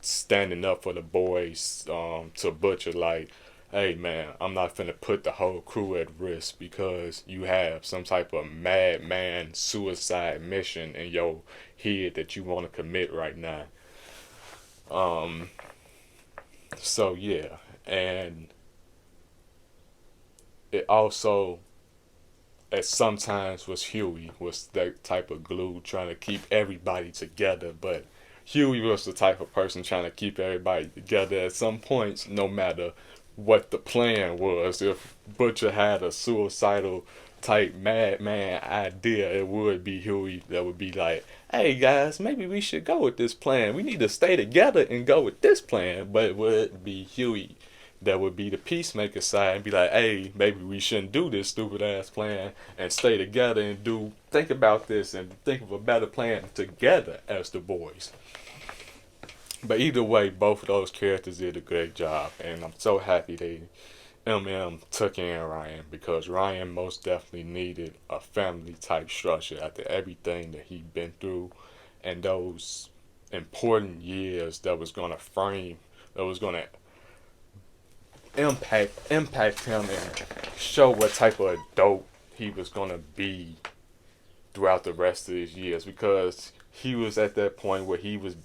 S3: standing up for the boys to Butcher, like, hey man, I'm not finna put the whole crew at risk because you have some type of madman suicide mission in your head that you want to commit right now. So yeah, and it also sometimes was Huey was that type of glue trying to keep everybody together, but Huey was the type of person trying to keep everybody together at some points, no matter what the plan was. If Butcher had a suicidal type madman idea, it would be Huey that would be like, hey guys, maybe we should go with this plan. We need to stay together and go with this plan. But it would be Huey that would be the peacemaker side and be like, hey, maybe we shouldn't do this stupid ass plan and stay together and think about this and think of a better plan together as the boys. But either way, both of those characters did a great job, and I'm so happy they took in Ryan, because Ryan most definitely needed a family type structure after everything that he'd been through, and those important years that was gonna impact him and show what type of adult he was gonna be throughout the rest of his years, because he was at that point where he was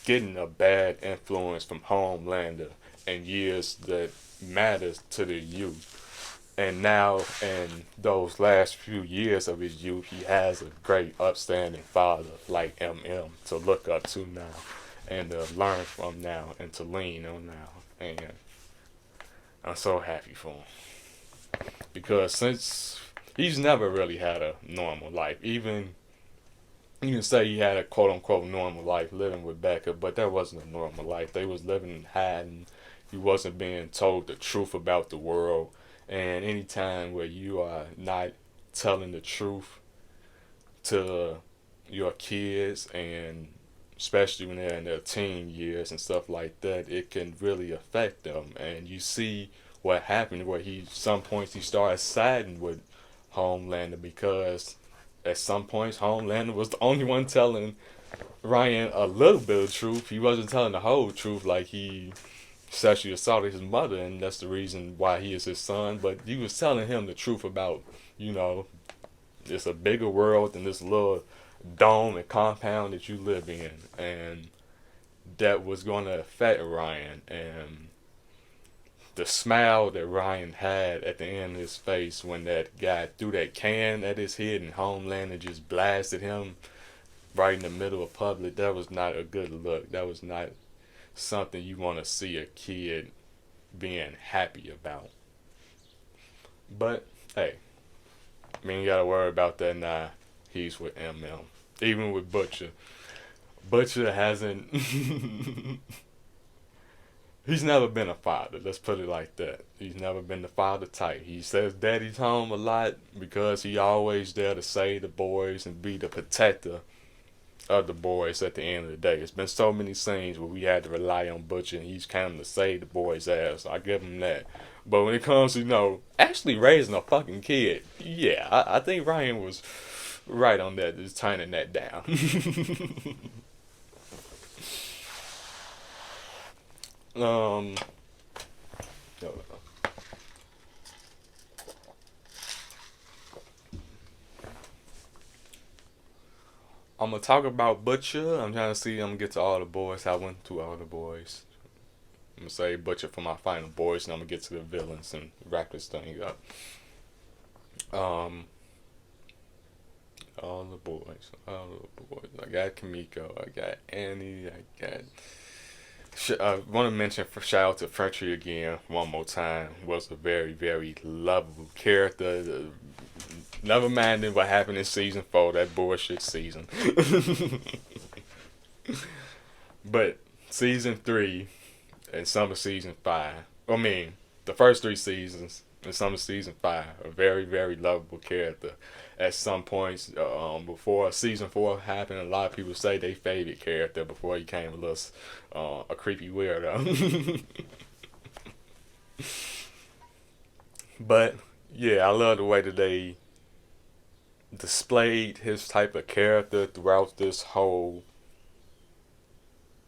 S3: getting a bad influence from Homelander and years that matters to the youth. And now in those last few years of his youth, he has a great upstanding father like to look up to now and to learn from now and to lean on now. And I'm so happy for him, because since he's never really had a normal life, even you can say he had a quote-unquote normal life living with Becca, but that wasn't a normal life. They was living in hiding. He wasn't being told the truth about the world. And any time where you are not telling the truth to your kids, and especially when they're in their teen years and stuff like that, it can really affect them. And you see what happened, where some points he started siding with Homelander, because at some points, Homelander was the only one telling Ryan a little bit of truth. He wasn't telling the whole truth, like he sexually assaulted his mother, and that's the reason why he is his son. But he was telling him the truth about, it's a bigger world than this little dome and compound that you live in. And that was going to affect Ryan. And the smile that Ryan had at the end of his face when that guy threw that can at his head and Homelander just blasted him right in the middle of public, that was not a good look. That was not something you want to see a kid being happy about. But, hey, you gotta worry about that now. He's with Even with Butcher. Butcher hasn't... He's never been a father. Let's put it like that. He's never been the father type. He says daddy's home a lot because he always there to save the boys and be the protector of the boys at the end of the day. It's been so many scenes where we had to rely on Butcher and he's kind of to save the boys' ass. I give him that. But when it comes to, actually raising a fucking kid, yeah, I think Ryan was right on that, just turning that down. I'm gonna talk about Butcher. I'm trying to see. I'm gonna get to all the boys. I went through all the boys. I'm gonna say Butcher for my final boys, and I'm gonna get to the villains and wrap this thing up. All the boys. I got Kimiko. I got Annie. I want to mention shout out to Frenchie again one more time. Was a very, very lovable character. Never minding what happened in season 4, that bullshit season. But season 3 and some of season 5, the first 3 seasons and some of season 5, a very, very lovable character. At some points, before season 4 happened, a lot of people say they favorite character before he came a little, a creepy weirdo. But yeah, I love the way that they displayed his type of character throughout this whole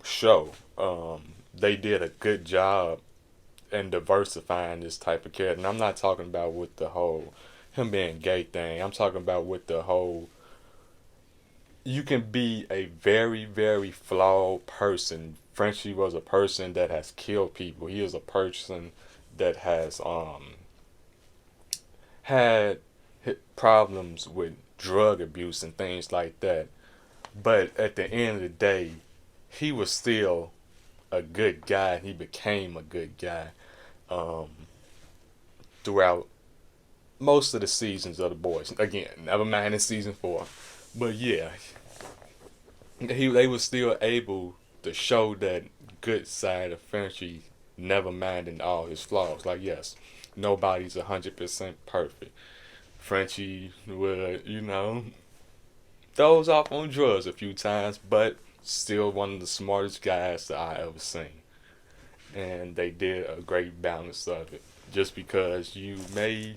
S3: show. They did a good job in diversifying this type of character. And I'm not talking about with the whole him being gay thing. I'm talking about with the whole, you can be a very, very flawed person. Frenchie was a person that has killed people. He is a person that has had problems with drug abuse and things like that. But at the end of the day, he was still a good guy. He became a good guy throughout most of the seasons of The Boys. Again, never mind in season 4. But yeah, they were still able to show that good side of Frenchie, never minding all his flaws. Like, yes, nobody's 100% perfect. Frenchie would, throws off on drugs a few times, but still one of the smartest guys that I ever seen. And they did a great balance of it. Just because you may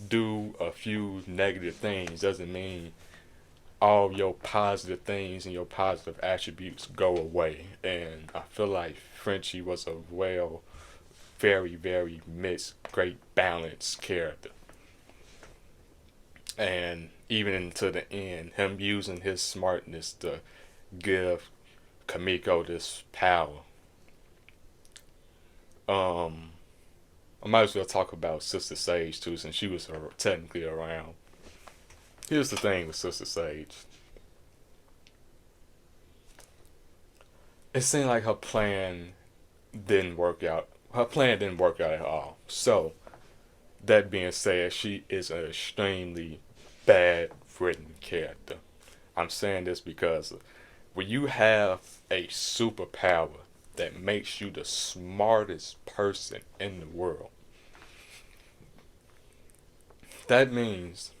S3: do a few negative things doesn't mean all your positive things and your positive attributes go away. And I feel like Frenchie was a very, very mixed, great balanced character. And even into the end, him using his smartness to give Kimiko this power. I might as well talk about Sister Sage too, since she was technically around. Here's the thing with Sister Sage. It seemed like her plan didn't work out. Her plan didn't work out at all. So, that being said, she is an extremely bad written character. I'm saying this because when you have a superpower that makes you the smartest person in the world, that means,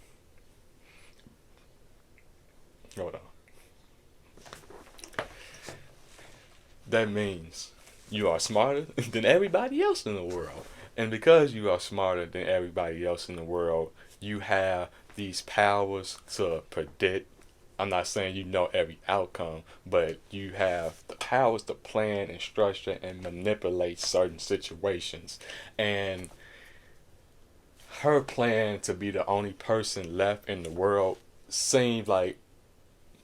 S3: that means you are smarter than everybody else in the world. And because you are smarter than everybody else in the world, you have these powers to predict. I'm not saying you know every outcome, but you have the powers to plan and structure and manipulate certain situations. And her plan to be the only person left in the world seemed like,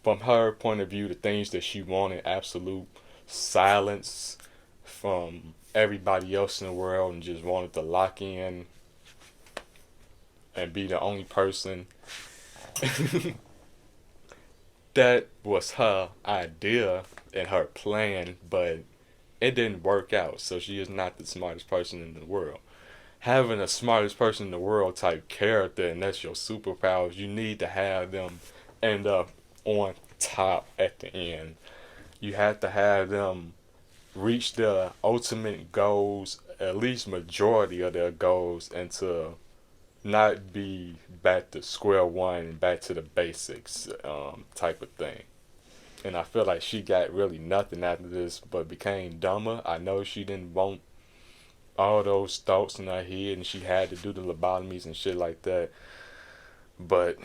S3: from her point of view, the things that she wanted, absolute silence from everybody else in the world, and just wanted to lock in and be the only person. That was her idea and her plan, but it didn't work out. So she is not the smartest person in the world. Having the smartest person in the world type character, and that's your superpowers, you need to have them end up on top at the end. You have to have them reach their ultimate goals, at least majority of their goals, and to not be back to square one and back to the basics type of thing. And I feel like she got really nothing after this but became dumber. I know she didn't want all those thoughts in her head and she had to do the lobotomies and shit like that. But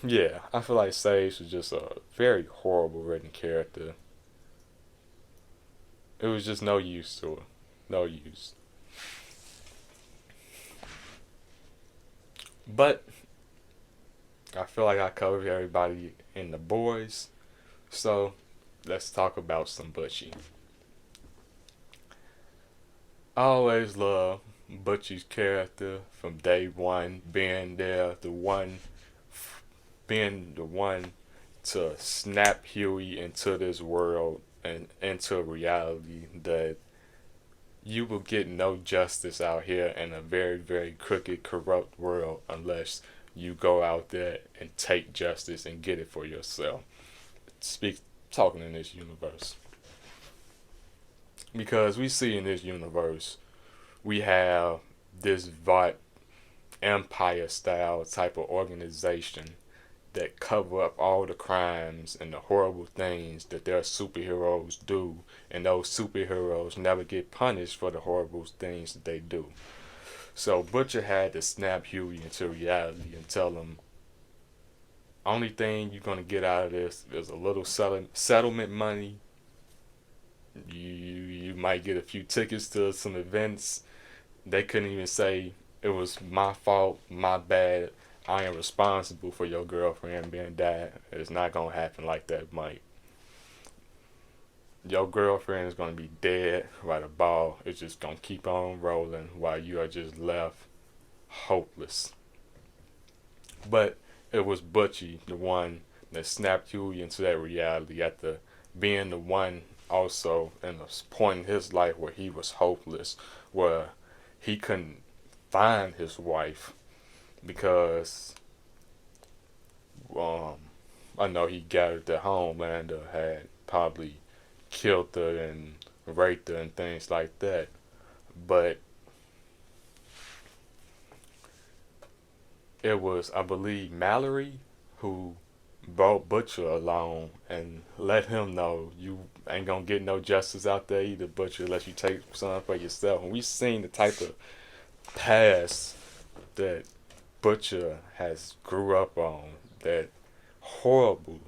S3: yeah, I feel like Sage was just a very horrible written character. It was just no use to her. No use. But I feel like I covered everybody in the boys. So let's talk about some Butchie. I always love Butchie's character from day one, being there, being the one to snap Huey into this world and into reality that you will get no justice out here in a very, very crooked, corrupt world unless you go out there and take justice and get it for yourself. Talking in this universe. Because we see in this universe, we have this Vought empire style type of organization that cover up all the crimes and the horrible things that their superheroes do, and those superheroes never get punished for the horrible things that they do. So Butcher had to snap Huey into reality and tell him, only thing you're gonna get out of this is a little settlement money. You might get a few tickets to some events. They couldn't even say it was my fault, my bad. I am responsible for your girlfriend being dead. It's not gonna happen like that, Mike. Your girlfriend is gonna be dead while the ball is just gonna keep on rolling while you are just left hopeless. But it was Butchie, the one that snapped Huey into that reality after being the one also in a point in his life where he was hopeless, where he couldn't find his wife because I know he gathered that Homelander had probably killed her and raped her and things like that. But it was, I believe, Mallory who brought Butcher along and let him know you ain't gonna get no justice out there either, Butcher, unless you take something for yourself. And we've seen the type of past that Butcher has grew up on, that horrible,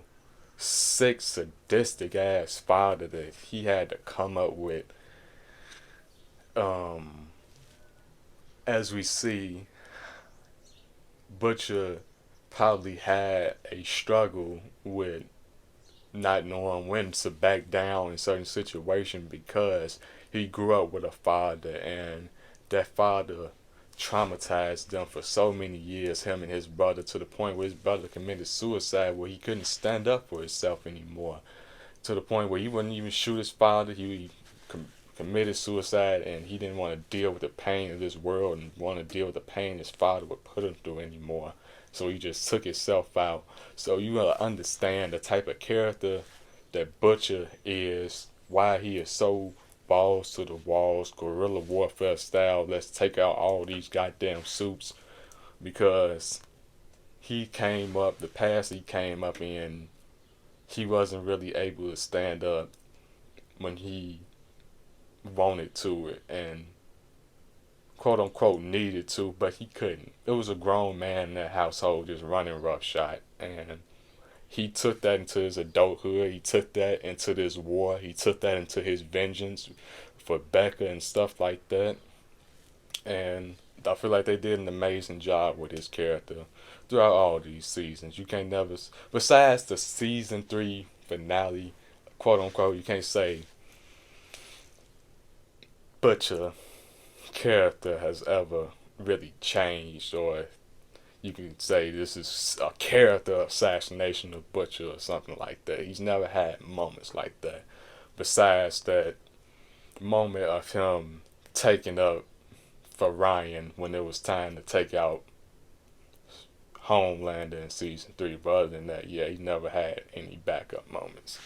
S3: sick, sadistic ass father that he had to come up with. As we see, Butcher probably had a struggle with not knowing when to back down in certain situations because he grew up with a father, and that father traumatized them for so many years, him and his brother, to the point where his brother committed suicide, where he couldn't stand up for himself anymore, to the point where he wouldn't even shoot his father. He committed suicide, and he didn't want to deal with the pain of this world and want to deal with the pain his father would put him through anymore. So he just took himself out. So you understand the type of character that Butcher is, why he is so balls to the walls, guerrilla warfare style. Let's take out all these goddamn suits, because he came up, the past he came up in, he wasn't really able to stand up when he wanted to it and quote unquote needed to, but he couldn't. It was a grown man in that household just running roughshod, and he took that into his adulthood. He took that into this war. He took that into his vengeance for Becca and stuff like that. And I feel like they did an amazing job with his character throughout all these seasons. You can't never, besides the season 3 finale, quote unquote, you can't say Butcher character has ever really changed, or you can say this is a character assassination of Butcher or something like that. He's never had moments like that, besides that moment of him taking up for Ryan when it was time to take out Homelander in season 3. But other than that, yeah, he never had any backup moments.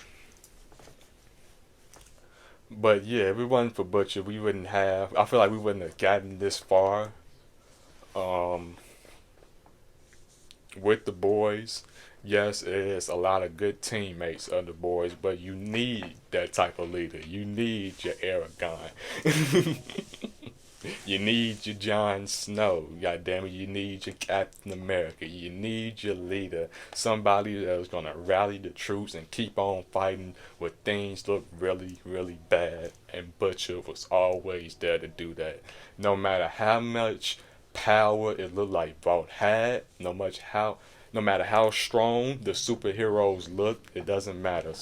S3: But yeah, if it wasn't for Butcher, we wouldn't have. I feel like we wouldn't have gotten this far. With the boys, yes, it is a lot of good teammates of the boys, but you need that type of leader. You need your Aragon. You need your Jon Snow. God damn it, you need your Captain America. You need your leader. Somebody that's gonna rally the troops and keep on fighting when things look really, really bad. And Butcher was always there to do that. No matter how much power it looked like Vought had, no matter how strong the superheroes looked, it doesn't matter.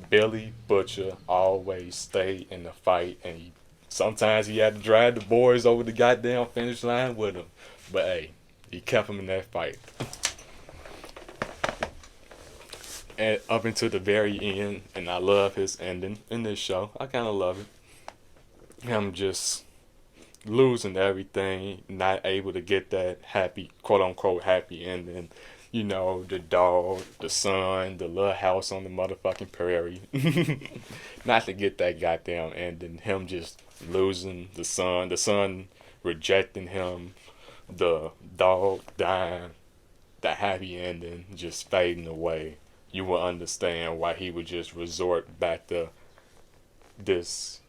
S3: Billy Butcher always stayed in the fight, and sometimes he had to drag the boys over the goddamn finish line with him. But hey, he kept him in that fight. And up until the very end, and I love his ending in this show. I kind of love it. Him just losing everything, not able to get that happy, quote unquote, happy ending. You know, the dog, the son, the little house on the motherfucking prairie. Not to get that goddamn ending. Him just losing the son rejecting him, the dog dying, the happy ending just fading away. You will understand why he would just resort back to this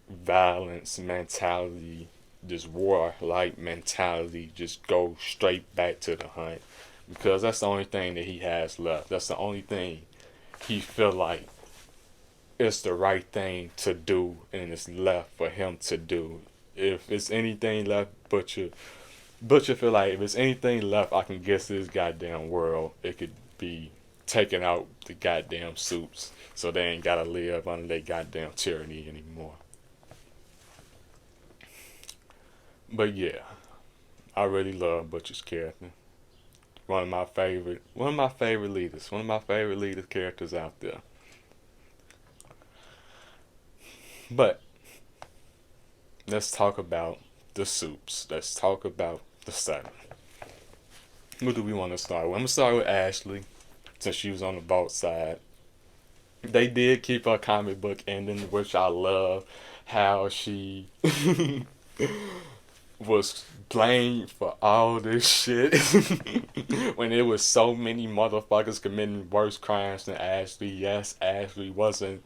S3: violence mentality, this war-like mentality, just go straight back to the hunt. Because that's the only thing that he has left. That's the only thing he feel like it's the right thing to do, and it's left for him to do. If it's anything left, Butcher feel like if it's anything left I can guess this goddamn world, it could be taking out the goddamn Supes so they ain't gotta live under their goddamn tyranny anymore. But yeah, I really love Butcher's character. One of my favorite leaders. One of my favorite leader characters out there. But let's talk about the Supes. Let's talk about the 7. What do we want to start with? I'm gonna start with Ashley, since she was on the Vought side. They did keep her comic book ending, which I love. How she was blamed for all this shit when it was so many motherfuckers committing worse crimes than Ashley. Yes, Ashley wasn't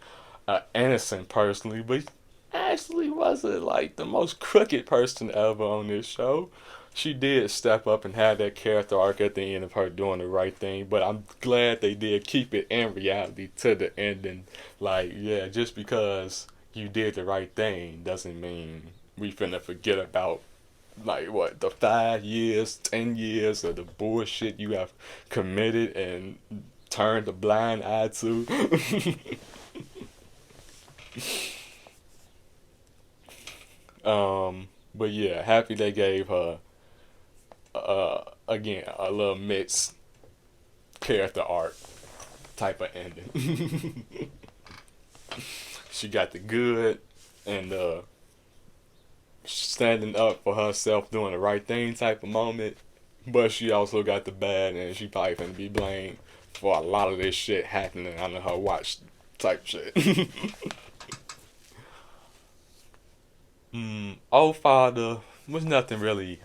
S3: an innocent personally, but Ashley wasn't like the most crooked person ever on this show. She did step up and have that character arc at the end of her doing the right thing, but I'm glad they did keep it in reality to the ending. Like, yeah, just because you did the right thing doesn't mean we finna forget about, like, what, the 5 years, 10 years of the bullshit you have committed and turned a blind eye to. But yeah, happy they gave her again a little mixed character arc type of ending. She got the good and standing up for herself, doing the right thing type of moment, but she also got the bad, and she probably finna be blamed for a lot of this shit happening under her watch type shit. Old Father was nothing really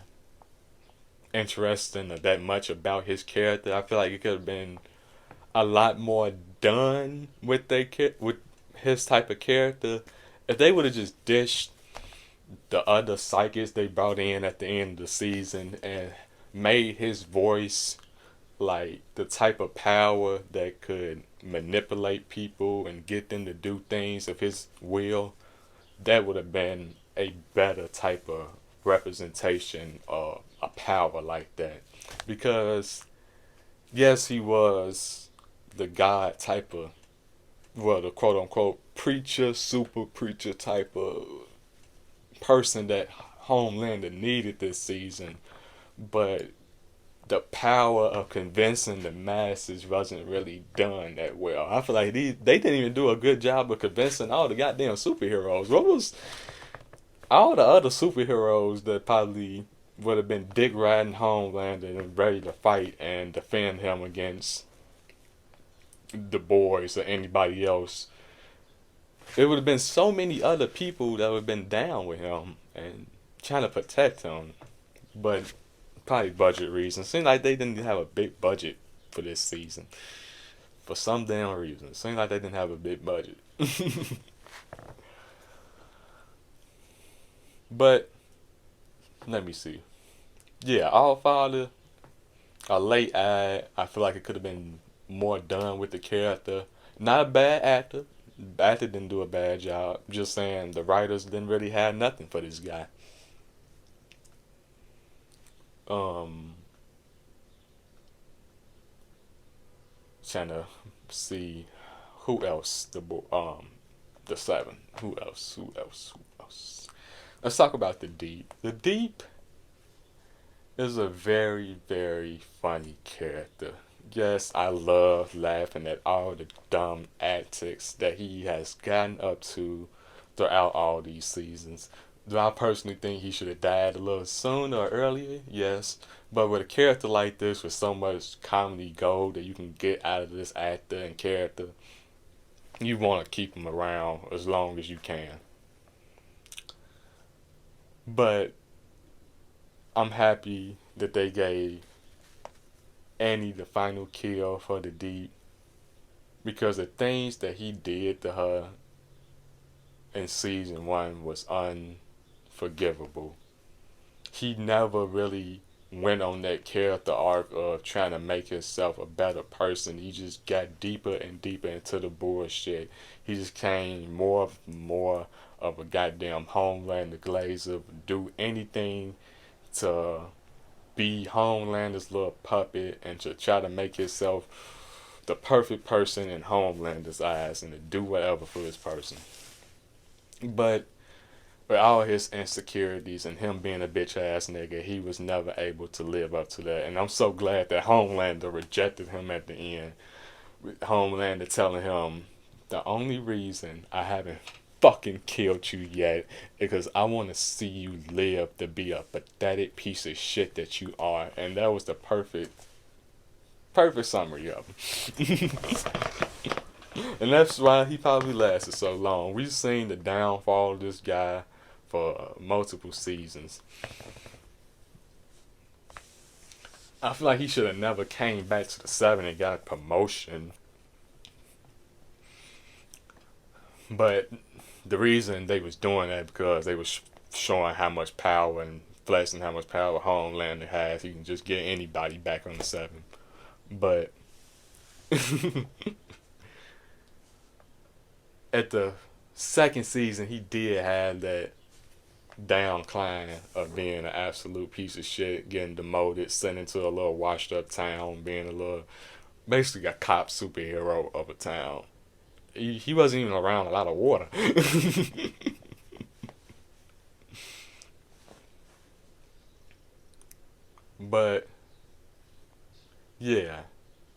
S3: interesting or that much about his character. I feel like it could have been a lot more done with his type of character if they would have just dished the other psychics they brought in at the end of the season and made his voice like the type of power that could manipulate people and get them to do things of his will. That would have been a better type of representation of a power like that. Because yes, he was the God type of, well, the quote unquote preacher, super preacher type of person that Homelander needed this season, but the power of convincing the masses wasn't really done that well. I feel like they didn't even do a good job of convincing all the goddamn superheroes. What was all the other superheroes that probably would have been dick riding Homelander and ready to fight and defend him against the boys or anybody else? it would have been so many other people that would have been down with him and trying to protect him. But probably budget reasons. Seemed like they didn't have a big budget for this season. For some damn reason. Seemed like they didn't have a big budget. But, let me see. Yeah, Our Father, a late ad. I feel like it could have been more done with the character. Not a bad actor. The actor didn't do a bad job. Just saying the writers didn't really have nothing for this guy. Trying to see who else the 7. Who else? Let's talk about the Deep. The Deep is a very, very funny character. Yes, I love laughing at all the dumb antics that he has gotten up to throughout all these seasons. Do I personally think he should have died a little sooner or earlier? Yes. But with a character like this, with so much comedy gold that you can get out of this actor and character, you want to keep him around as long as you can. But I'm happy that they gave Annie the final kill for the Deep, because the things that he did to her in season 1 was unforgivable. He never really went on that character arc of trying to make himself a better person. He just got deeper and deeper into the bullshit. He just became more of a goddamn Homelander Glazer, do anything to be Homelander's little puppet and to try to make himself the perfect person in Homelander's eyes and to do whatever for this person. But with all his insecurities and him being a bitch ass nigga, he was never able to live up to that. And I'm so glad that Homelander rejected him at the end. With Homelander telling him, the only reason I haven't fucking killed you yet because I want to see you live to be a pathetic piece of shit that you are. And that was the perfect summary of him. And that's why he probably lasted so long. We've seen the downfall of this guy for multiple seasons. I feel like he should have never came back to the 7 and got a promotion. But the reason they was doing that because they was showing how much power and flexing how much power Homelander has. He can just get anybody back on the 7. But at the 2nd season, he did have that downcline of being an absolute piece of shit, getting demoted, sent into a little washed up town, being a little, basically a cop superhero of a town. He wasn't even around a lot of water. But yeah,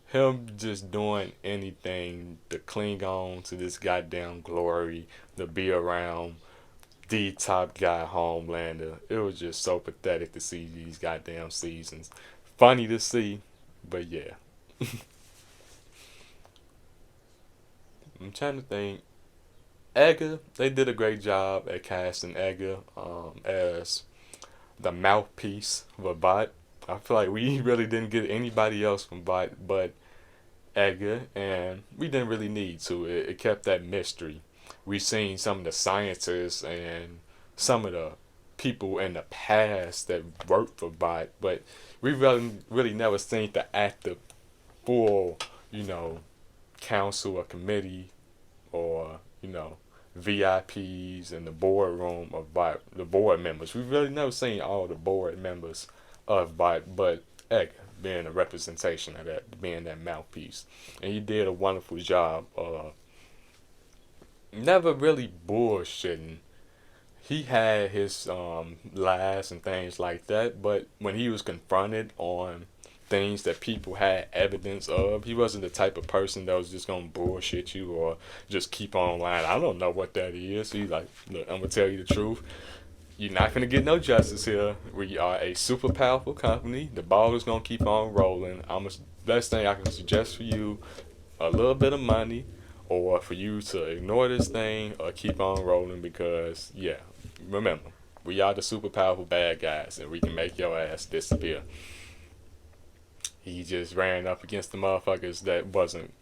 S3: him just doing anything to cling on to this goddamn glory, to be around the top guy Homelander. It was just so pathetic to see these goddamn seasons. Funny to see, but yeah. I'm trying to think. Edgar, they did a great job at casting Edgar as the mouthpiece of Vought. I feel like we really didn't get anybody else from Vought but Edgar, and we didn't really need to. It kept that mystery. We've seen some of the scientists and some of the people in the past that worked for Vought, but we really never seen the active full, council or committee or, VIPs in the boardroom of Vought, the board members. We've really never seen all the board members of Vought, but Edgar being a representation of that, being that mouthpiece. And he did a wonderful job of never really bullshitting. He had his lies and things like that, but when he was confronted on things that people had evidence of, he wasn't the type of person that was just gonna bullshit you or just keep on lying. I don't know what that is. He's like, look, I'm gonna tell you the truth. You're not gonna get no justice here. We are a super powerful company. The ball is gonna keep on rolling. Best thing I can suggest for you, a little bit of money or for you to ignore this thing or keep on rolling because, yeah, remember, we are the super powerful bad guys and we can make your ass disappear. He just ran up against the motherfuckers that wasn't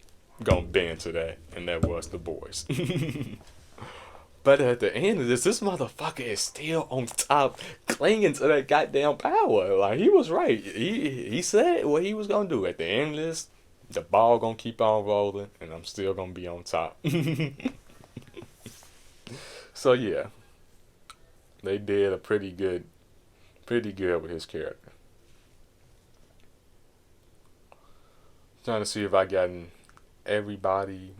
S3: gonna bend to that, and that was the boys. But at the end of this motherfucker is still on top, clinging to that goddamn power. Like, he was right. He said what he was gonna do. At the end of this, the ball gonna keep on rolling, and I'm still gonna be on top. So yeah, they did a pretty good with his character. Trying to see if I gotten everybody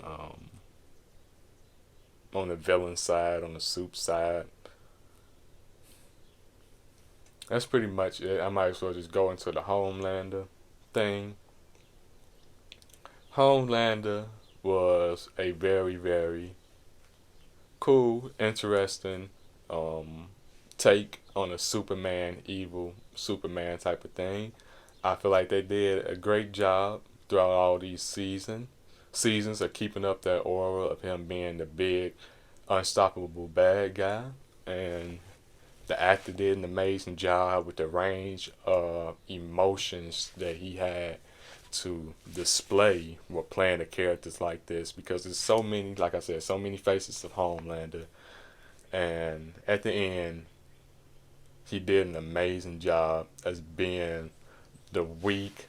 S3: on the villain side, on the soup side. That's pretty much it. I might as well just go into the Homelander thing. Homelander was a very, very cool, interesting take on a Superman, evil Superman type of thing. I feel like they did a great job throughout all these seasons of keeping up that aura of him being the big, unstoppable bad guy. And the actor did an amazing job with the range of emotions that he had to display while playing the characters like this, because there's so many, like I said, so many faces of Homelander. And at the end, he did an amazing job as being the weak,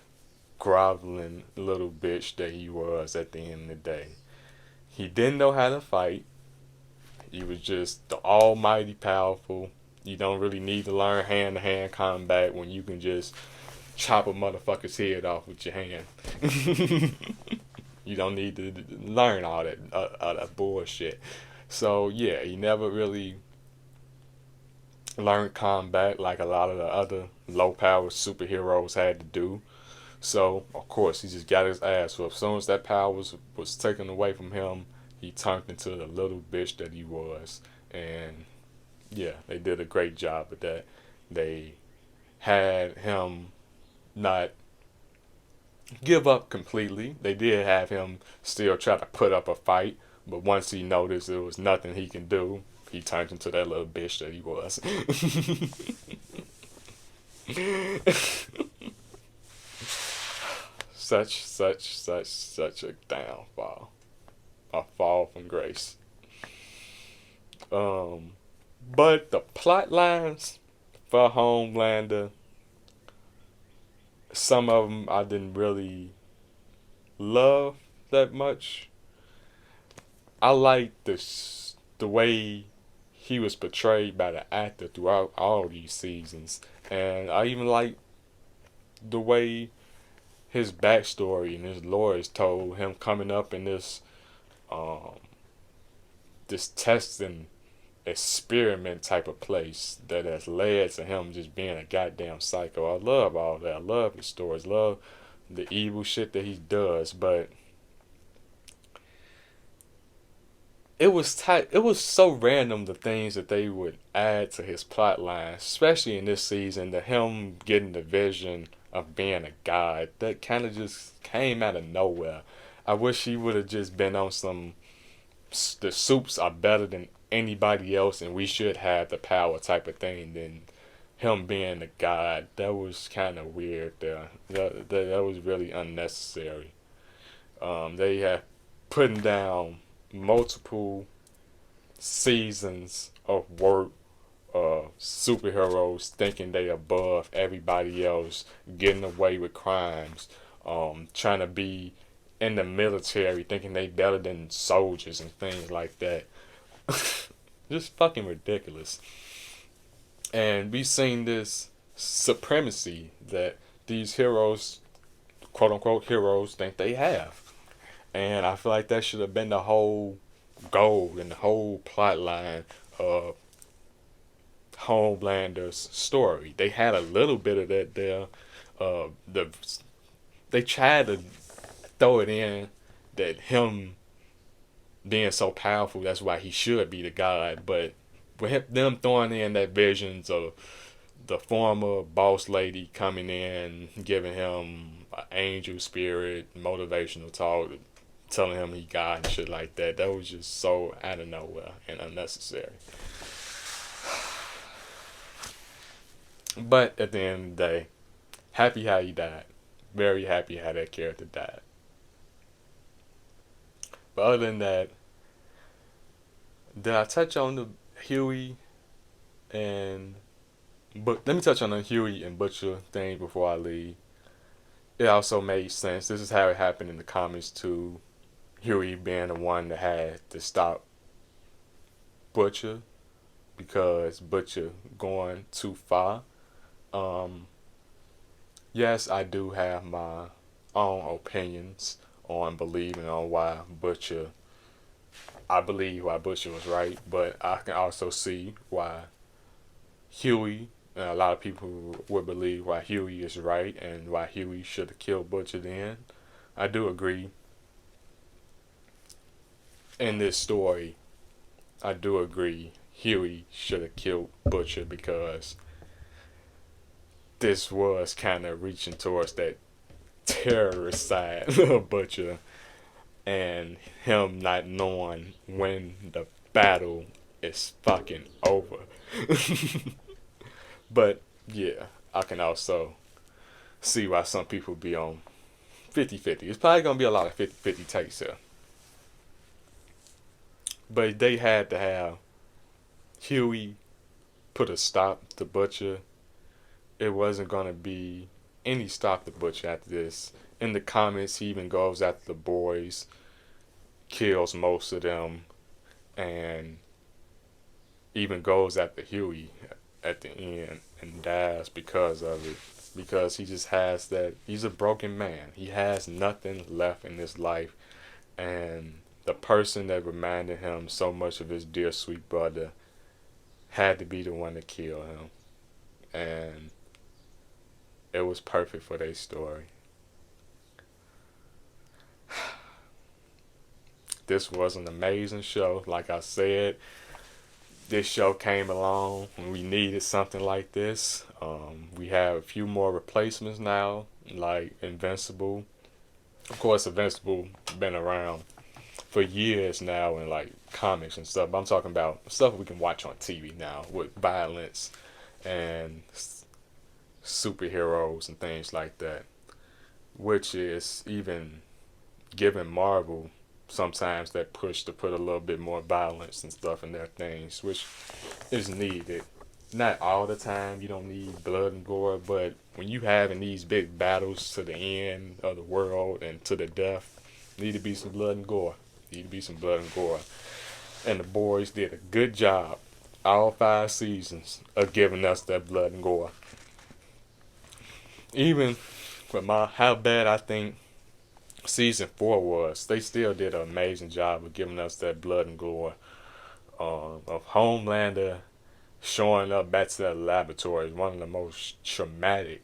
S3: groveling little bitch that he was at the end of the day. He didn't know how to fight. He was just the almighty powerful. You don't really need to learn hand-to-hand combat when you can just chop a motherfucker's head off with your hand. You don't need to learn all that bullshit. So yeah, he never really learned combat like a lot of the other low-powered superheroes had to do. So of course he just got his ass whooped. As soon as that power was taken away from him, he turned into the little bitch that he was. And yeah, they did a great job with that. They had him not give up completely. They did have him still try to put up a fight, but once he noticed there was nothing he can do, he turned into that little bitch that he was. Such a downfall. A fall from grace. But the plot lines for Homelander, some of them I didn't really love that much. I liked the way he was portrayed by the actor throughout all these seasons, and I even like the way his backstory and his lore is told. Him coming up in this testing experiment type of place that has led to him just being a goddamn psycho. I love all that. I love his stories. Love the evil shit that he does, but it was tight. It was so random, the things that they would add to his plot line, especially in this season. That him getting the vision of being a god, that kind of just came out of nowhere. I wish he would have just been on some the soups are better than anybody else and we should have the power type of thing than him being a god. That was kind of weird there. That was really unnecessary. They have putting down multiple seasons of work of superheroes thinking they above everybody else, getting away with crimes, trying to be in the military, thinking they better than soldiers and things like that. Just fucking ridiculous. And we've seen this supremacy that these heroes, quote unquote heroes, think they have. And I feel like that should have been the whole goal and the whole plot line of Homelander's story. They had a little bit of that there. They tried to throw it in that him being so powerful, that's why he should be the god. But with them throwing in that visions of the former boss lady coming in, giving him an angel spirit, motivational talk, telling him he God and shit like that. That was just so out of nowhere and unnecessary. But at the end of the day, happy how he died. Very happy how that character died. But other than that, did I touch on the Huey and... But let me touch on the Huey and Butcher thing before I leave. It also made sense. This is how it happened in the comics too. Huey being the one that had to stop Butcher because Butcher going too far. Yes, I do have my own opinions on believing on why Butcher. I believe why Butcher was right, but I can also see why Huey. And a lot of people would believe why Huey is right and why Huey should have killed Butcher then. I do agree. In this story, I do agree Huey should have killed Butcher because this was kind of reaching towards that terrorist side of Butcher and him not knowing when the battle is fucking over. But, yeah, I can also see why some people be on 50-50. It's probably going to be a lot of 50-50 takes here. But they had to have Huey put a stop to Butcher. It wasn't going to be any stop to Butcher after this. In the comics, he even goes after the boys, kills most of them, and even goes after Huey at the end and dies because of it. Because he just has that, he's a broken man. He has nothing left in his life. And the person that reminded him so much of his dear sweet brother had to be the one to kill him. And it was perfect for their story. This was an amazing show. Like I said, this show came along when we needed something like this. We have a few more replacements now, like Invincible. Of course, Invincible been around for years now in like comics and stuff. But I'm talking about stuff we can watch on TV now with violence and superheroes and things like that, which is even giving Marvel sometimes that push to put a little bit more violence and stuff in their things, which is needed. Not all the time, you don't need blood and gore, but when you having these big battles to the end of the world and to the death, need to be some blood and gore. Need to be some blood and gore. And the boys did a good job, all 5 seasons, of giving us that blood and gore. Even with how bad I think season 4 was, they still did an amazing job of giving us that blood and gore of Homelander showing up back to that laboratory. One of the most traumatic,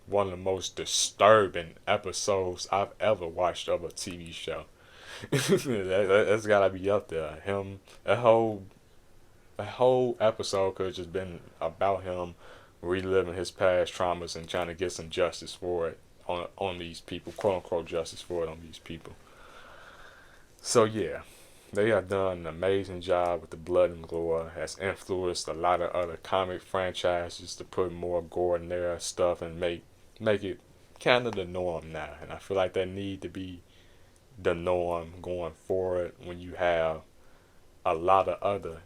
S3: one of the most disturbing episodes I've ever watched of a TV show. That's gotta be up there. That whole episode could have just been about him reliving his past traumas and trying to get some justice for it on these people, quote unquote justice for it on these people. So yeah, they have done an amazing job with the blood and gore. Has influenced a lot of other comic franchises to put more gore in their stuff and make it kind of the norm now. And I feel like that need to be the norm going forward when you have a lot of other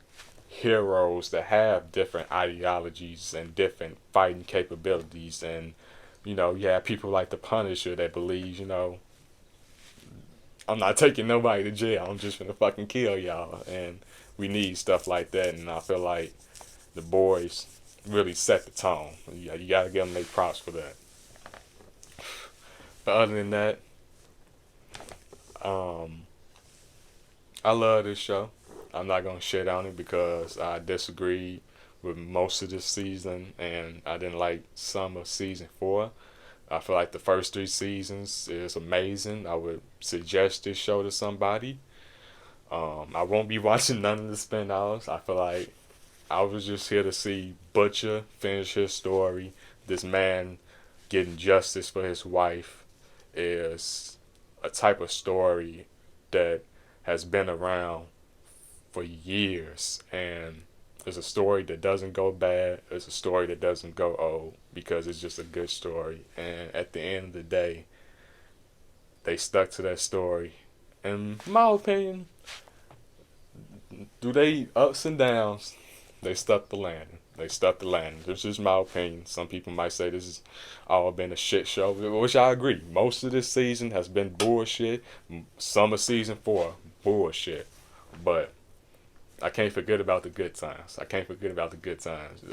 S3: heroes that have different ideologies and different fighting capabilities. And you know, you have people like the Punisher that believes, you know, I'm not taking nobody to jail, I'm just gonna fucking kill y'all. And we need stuff like that, and I feel like the boys really set the tone. You gotta give them their props for that. But other than that, I love this show. I'm not gonna shit on it because I disagreed with most of this season, and I didn't like some of season 4. I feel like the first 3 seasons is amazing. I would suggest this show to somebody. I won't be watching none of the spin-offs. I feel like I was just here to see Butcher finish his story. This man getting justice for his wife is a type of story that has been around for years, and it's a story that doesn't go bad. It's a story that doesn't go old, because it's just a good story. And at the end of the day, they stuck to that story. In my opinion, do they ups and downs, they stuck the landing. They stuck the landing. This is my opinion. Some people might say this has all been a shit show, which I agree. Most of this season has been bullshit. Some of season 4, bullshit. But I can't forget about the good times. I can't forget about the good times.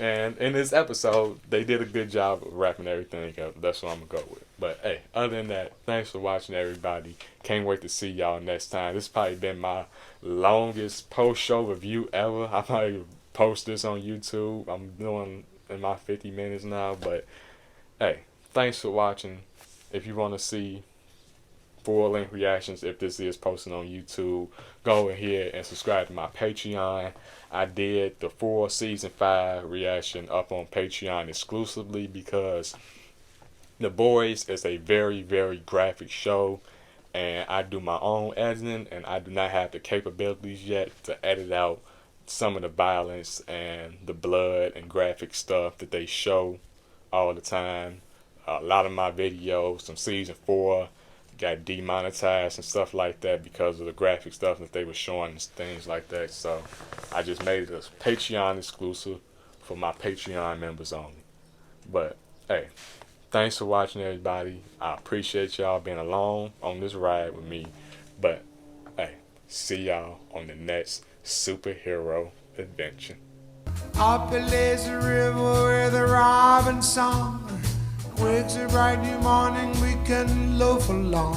S3: And in this episode, they did a good job of wrapping everything up. That's what I'm going to go with. But, hey, other than that, thanks for watching, everybody. Can't wait to see y'all next time. This has probably been my longest post-show review ever. I probably post this on YouTube. I'm doing in my 50 minutes now. But, hey, thanks for watching. If you want to see full-length reactions, if this is posted on YouTube, go ahead and subscribe to my Patreon. I did the full season 5 reaction up on Patreon exclusively because The Boys is a very, very graphic show, and I do my own editing, and I do not have the capabilities yet to edit out some of the violence and the blood and graphic stuff that they show all the time. A lot of my videos from season 4 got demonetized and stuff like that because of the graphic stuff that they were showing and things like that. So I just made it a Patreon exclusive for my Patreon members only. But hey, thanks for watching, everybody. I appreciate y'all being along on this ride with me. But hey, see y'all on the next superhero adventure.
S20: Up the lazy river where the robin song wakes a bright new morning, we can loaf along.